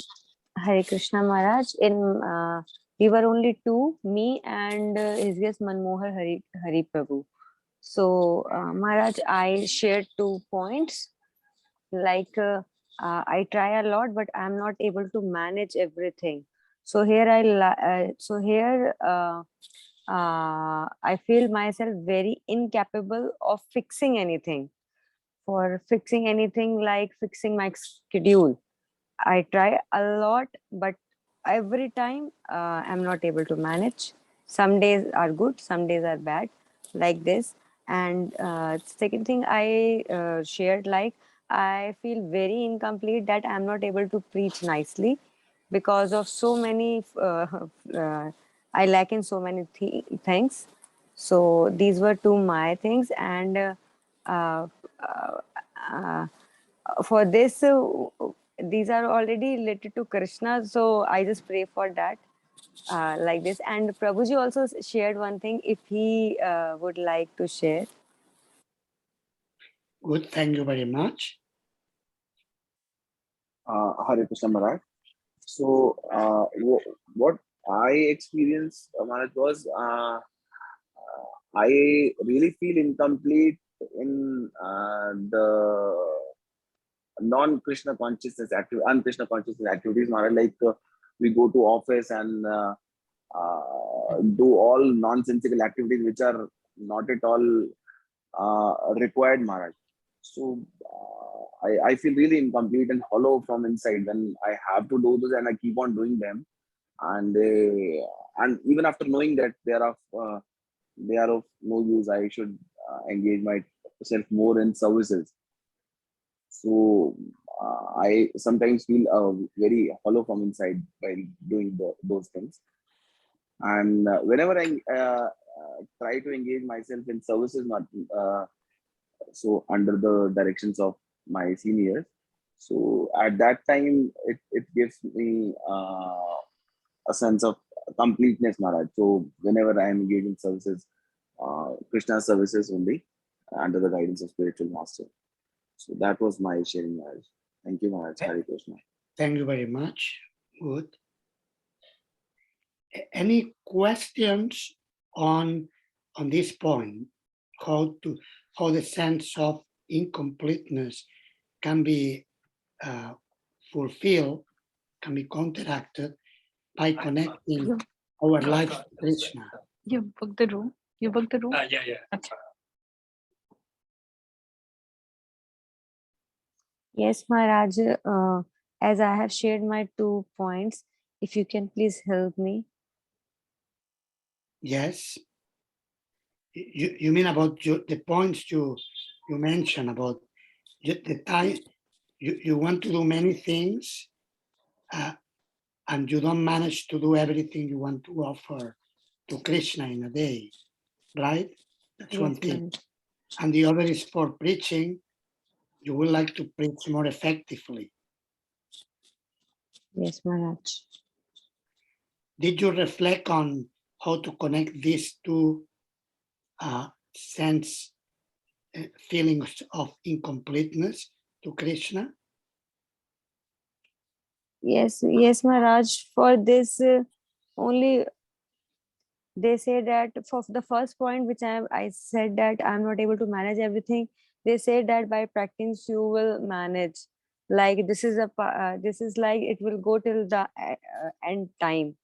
Hare Krishna Maharaj. We were only two, me and his guest Manmohar Hari Prabhu. So Maharaj, I shared 2 points. Like I try a lot, but I'm not able to manage everything. So here I feel myself very incapable of fixing anything. For fixing anything, like fixing my schedule, I try a lot, but every time I'm not able to manage. Some days are good, some days are bad, like this. And second thing I shared, like I feel very incomplete that I'm not able to preach nicely because of so many, I lack in so many things. So these were two my things. And uh, uh, for this, these are already related to Krishna, so I just pray for that, like this. And Prabhuji also shared one thing, if he would like to share. Good, thank you very much. Hare Krishna Maharaj. So, what I experienced, Maharaj, was I really feel incomplete in the non-Krishna consciousness un-Krishna consciousness activities, Maharaj. Like we go to office and do all nonsensical activities which are not at all required, Maharaj. So I feel really incomplete and hollow from inside when I have to do this and I keep on doing them. And even after knowing that they are of no use, I should engage myself more in services. So I sometimes feel very hollow from inside while doing those things. And whenever I try to engage myself in services, not so under the directions of my seniors, so at that time it gives me a sense of completeness, Maharaj. So whenever I am engaged in services, Krishna services only, under the guidance of spiritual master. So that was my sharing, Maharaj. Thank you, Maharaj. Hare Krishna. Thank you very much. Good. Any questions on this point? How the sense of incompleteness can be fulfilled, can be counteracted by connecting our lives to Krishna. You booked the room? You booked the room? Yeah. Okay. Yes, Maharaj, as I have shared my 2 points, if you can please help me. Yes. You mean about the points you mentioned about the time you want to do many things, and you don't manage to do everything you want to offer to Krishna in a day, right? That's one Yes, thing. Maharaj. And the other is for preaching. You would like to preach more effectively. Yes, Maharaj. Did you reflect on how to connect these two feelings of incompleteness to Krishna? Yes, yes, Maharaj. For this, only they say that for the first point, which I said that I'm not able to manage everything. They say that by practice you will manage. Like this is this is like it will go till the end time.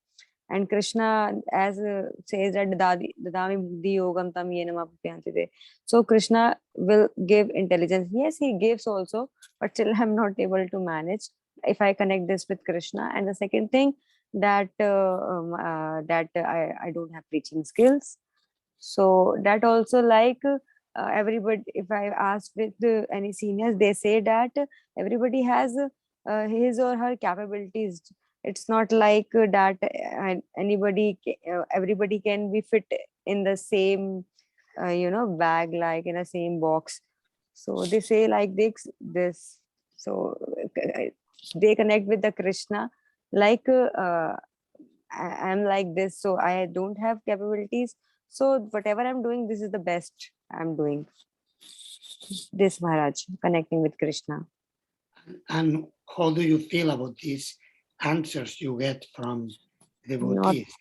And Krishna, as says that dadami buddhi yogam tam yena mapyanti te. So Krishna will give intelligence. Yes, he gives also, but still I'm not able to manage if I connect this with Krishna. And the second thing, that I don't have preaching skills. So that also like everybody, if I ask with any seniors, they say that everybody has his or her capabilities. It's not like that everybody can be fit in the same bag, like in the same box. So they say like this. So they connect with the Krishna like I'm like this, so I don't have capabilities. So whatever I'm doing, this is the best I'm doing. This Maharaj, connecting with Krishna. And how do you feel about these answers you get from Not, devotees?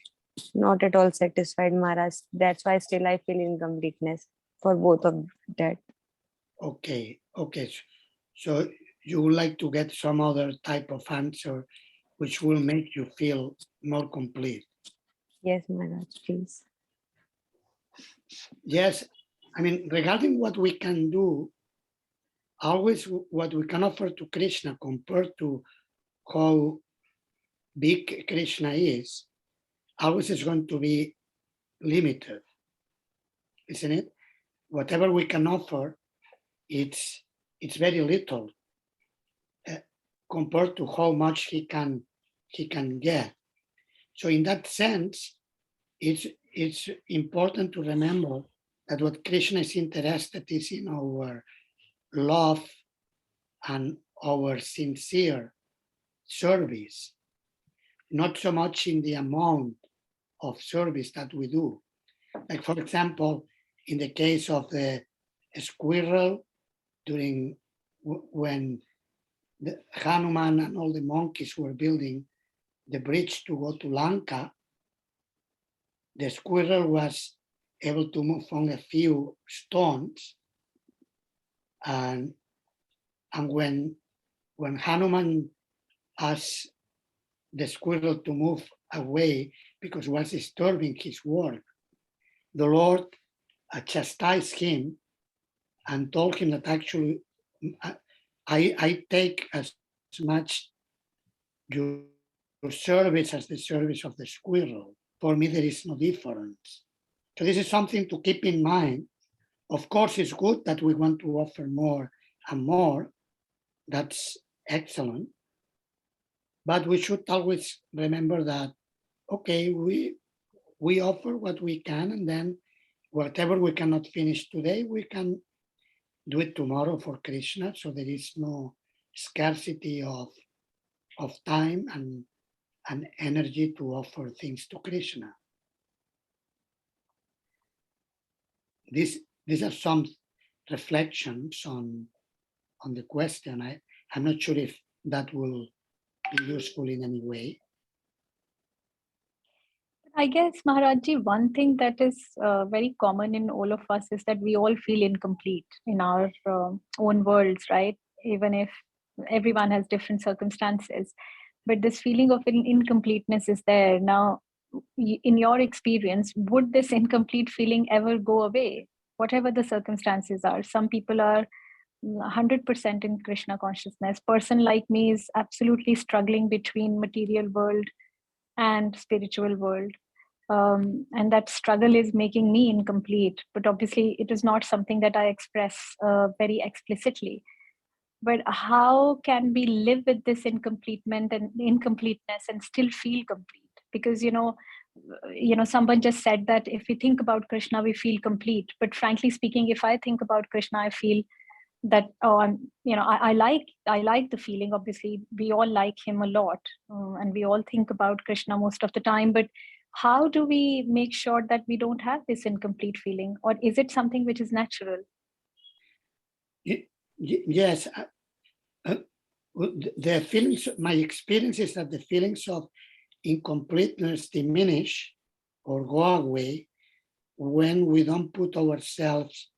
not at all satisfied, Maharaj. That's why still I feel incompleteness for both of that. Okay. So you would like to get some other type of answer which will make you feel more complete. Yes, Maharaj, please. Yes, I mean, regarding what we can do, always what we can offer to Krishna compared to how big Krishna is, always is going to be limited, isn't it? Whatever we can offer, it's very little compared to how much he can get. So in that sense, it's important to remember that what Krishna is interested is in our love and our sincere service, not so much in the amount of service that we do. Like, for example, in the case of the squirrel, during when the Hanuman and all the monkeys were building the bridge to go to Lanka, the squirrel was able to move on a few stones, and when Hanuman asked the squirrel to move away because it was disturbing his work, the Lord chastised him and told him that actually I take as much your service as the service of the squirrel. For me, there is no difference. So this is something to keep in mind. Of course, it's good that we want to offer more and more. That's excellent. But we should always remember that, okay, we offer what we can, and then whatever we cannot finish today, we can do it tomorrow for Krishna. So there is no scarcity of time and energy to offer things to Krishna. These are some reflections on the question. I'm not sure if that will be useful in any way. I guess, Maharajji, one thing that is very common in all of us is that we all feel incomplete in our own worlds, right? Even if everyone has different circumstances. But this feeling of incompleteness is there. Now, in your experience, would this incomplete feeling ever go away? Whatever the circumstances are. Some people are 100% in Krishna consciousness. Person like me is absolutely struggling between material world and spiritual world. And that struggle is making me incomplete, but obviously it is not something that I express very explicitly. but how can we live with this incompleteness and still feel complete? Because someone just said that if we think about Krishna we feel complete, but frankly speaking, if I think about Krishna I feel that, oh, I like the feeling. Obviously we all like him a lot, and we all think about Krishna most of the time, but how do we make sure that we don't have this incomplete feeling, or is it something which is natural? Yes, the feelings, my experience is that the feelings of incompleteness diminish or go away when we don't put ourselves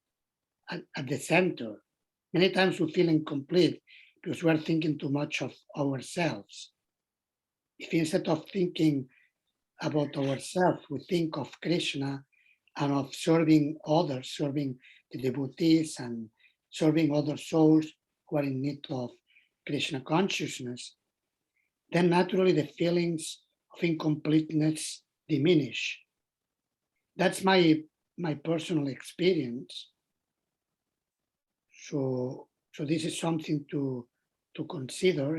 at the center. Many times we feel incomplete because we're thinking too much of ourselves. If instead of thinking about ourselves, we think of Krishna and of serving others, serving the devotees and serving other souls who are in need of Krishna consciousness, then naturally the feelings of incompleteness diminish. That's my personal experience. So this is something to consider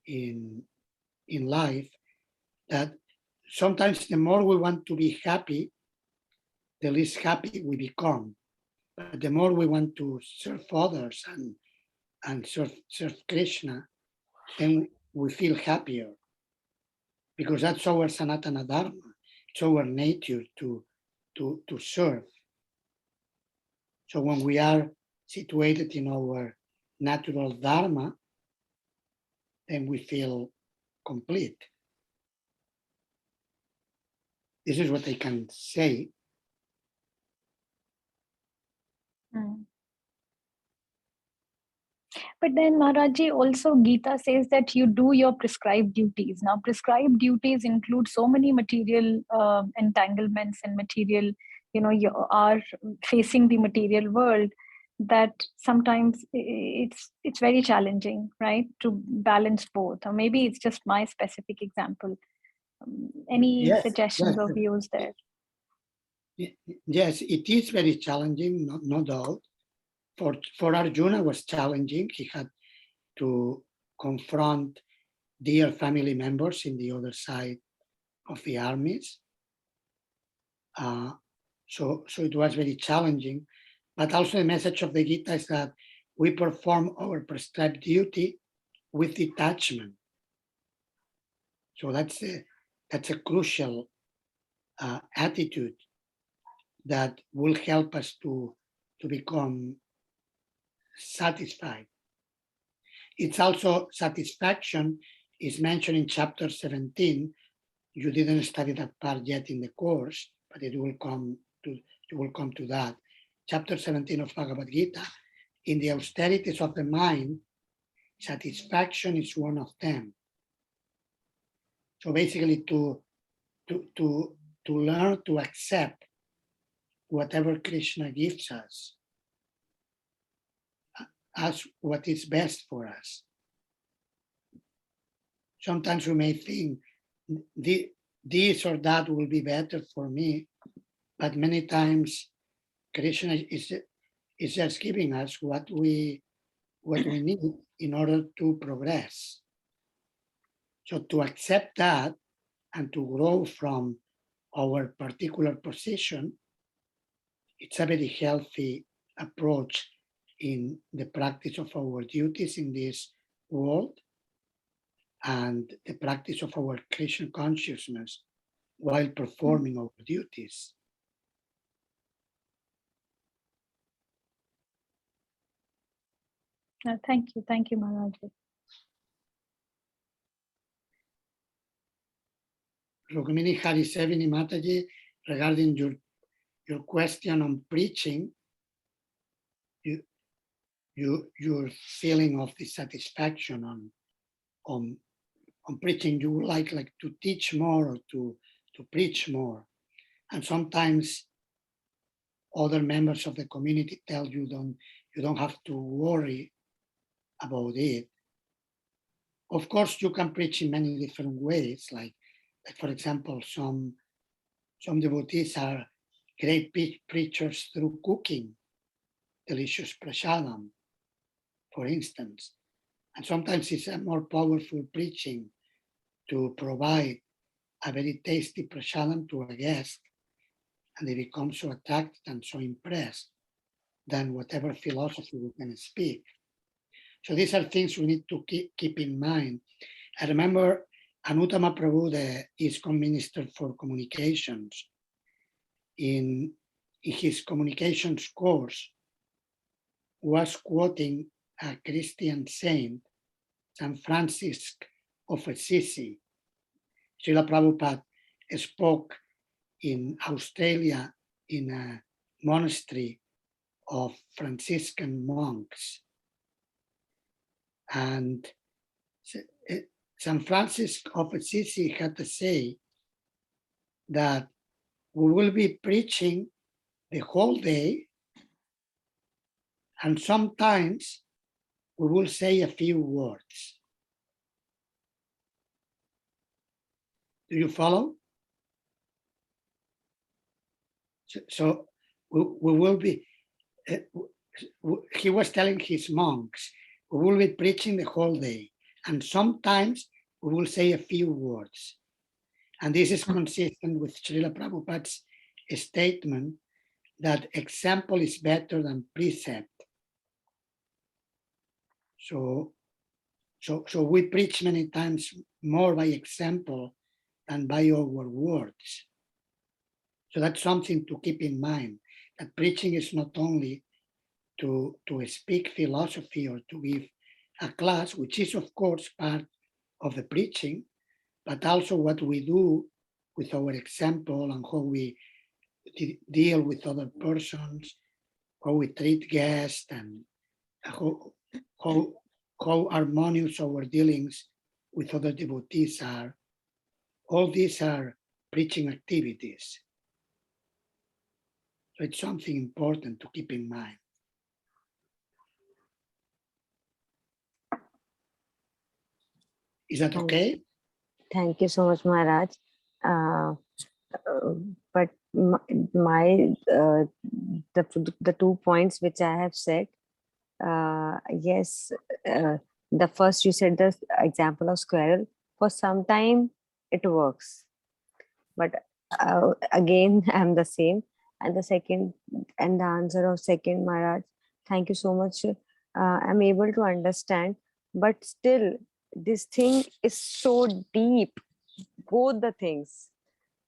in life, that sometimes the more we want to be happy, the less happy we become. But the more we want to serve others and serve Krishna, then we feel happier, because that's our Sanatana Dharma. It's our nature to serve. So when we are situated in our natural Dharma, then we feel complete. This is what I can say. But then Maharaji, also Gita says that you do your prescribed duties. Now prescribed duties include so many material entanglements and material, you are facing the material world, that sometimes it's very challenging, right, to balance both. Or maybe it's just my specific example. Any suggestions or views there? Yes, it is very challenging, no doubt. For Arjuna was challenging. He had to confront dear family members in the other side of the armies. So it was very challenging. But also the message of the Gita is that we perform our prescribed duty with detachment. So that's a crucial attitude that will help us to become satisfied. It's also satisfaction is mentioned in chapter 17. You didn't study that part yet in the course, but you will come to that. Chapter 17 of Bhagavad Gita. In the austerities of the mind, satisfaction is one of them. So basically to learn to accept whatever Krishna gives us as what is best for us. Sometimes we may think this or that will be better for me, but many times Krishna is just giving us what we need in order to progress. So to accept that and to grow from our particular position, it's a very healthy approach in the practice of our duties in this world and the practice of our Krishna consciousness while performing our duties. Thank you, Maharaj. Rukmini Harisevini Mataji, regarding your question on preaching, your feeling of dissatisfaction on preaching, you would like to teach more or to preach more. And sometimes other members of the community tell you you don't have to worry about it. Of course, you can preach in many different ways. Like for example, some devotees are great preachers through cooking delicious prasadam. for instance. And sometimes it's a more powerful preaching to provide a very tasty prasadam to a guest, and they become so attracted and so impressed than whatever philosophy we can speak. So these are things we need to keep in mind. I remember Anuttama Prabhu, the ISKCON Minister for Communications, in his communications course, was quoting a Christian saint, St. Francis of Assisi. Srila Prabhupada spoke in Australia in a monastery of Franciscan monks. And St. Francis of Assisi had to say that we will be preaching the whole day, and sometimes we will say a few words. Do you follow? So we will be, he was telling his monks, we will be preaching the whole day, and sometimes we will say a few words. And this is consistent with Srila Prabhupada's statement that example is better than precept. So we preach many times more by example than by our words. So that's something to keep in mind, that preaching is not only to speak philosophy or to give a class, which is of course part of the preaching, but also what we do with our example and how we deal with other persons, how we treat guests, and how harmonious our dealings with other devotees are. All these are preaching activities. So it's something important to keep in mind. Is that okay? Thank you so much, Maharaj. But the 2 points which I have said, yes, the first you said the example of squirrel. For some time it works, but again I'm the same. And the second, and the answer of second, Maharaj, thank you so much. I'm able to understand, but still this thing is so deep. Both the things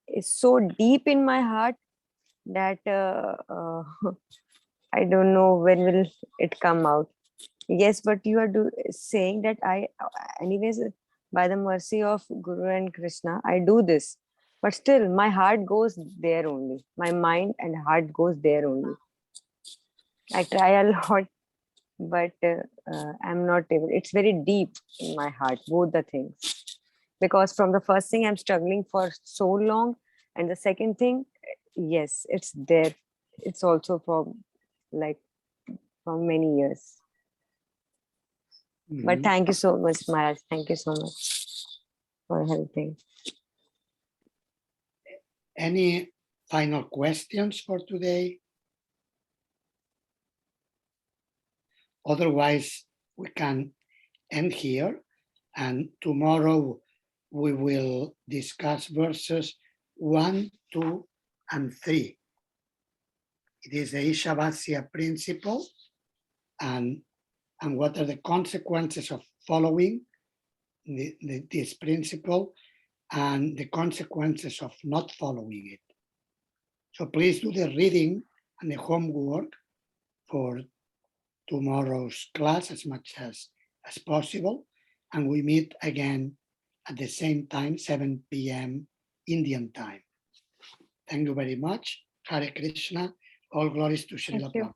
is so deep in my heart that I don't know when will it come out. Yes, but you are saying that anyways, by the mercy of Guru and Krishna, I do this. But still, my heart goes there only. My mind and heart goes there only. I try a lot, but I'm not able. It's very deep in my heart, both the things. Because from the first thing, I'm struggling for so long. And the second thing, yes, it's there. It's also for many years. But thank you so much, Maharaj. Thank you so much for helping. Any final questions for today? Otherwise, we can end here, and tomorrow we will discuss verses 1, 2, and 3. It is the Ishavasya principle, and what are the consequences of following this principle, and the consequences of not following it. So please do the reading and the homework for tomorrow's class as much as possible. And we meet again at the same time, 7 p.m. Indian time. Thank you very much. Hare Krishna. All glories to Srila Prabhupada.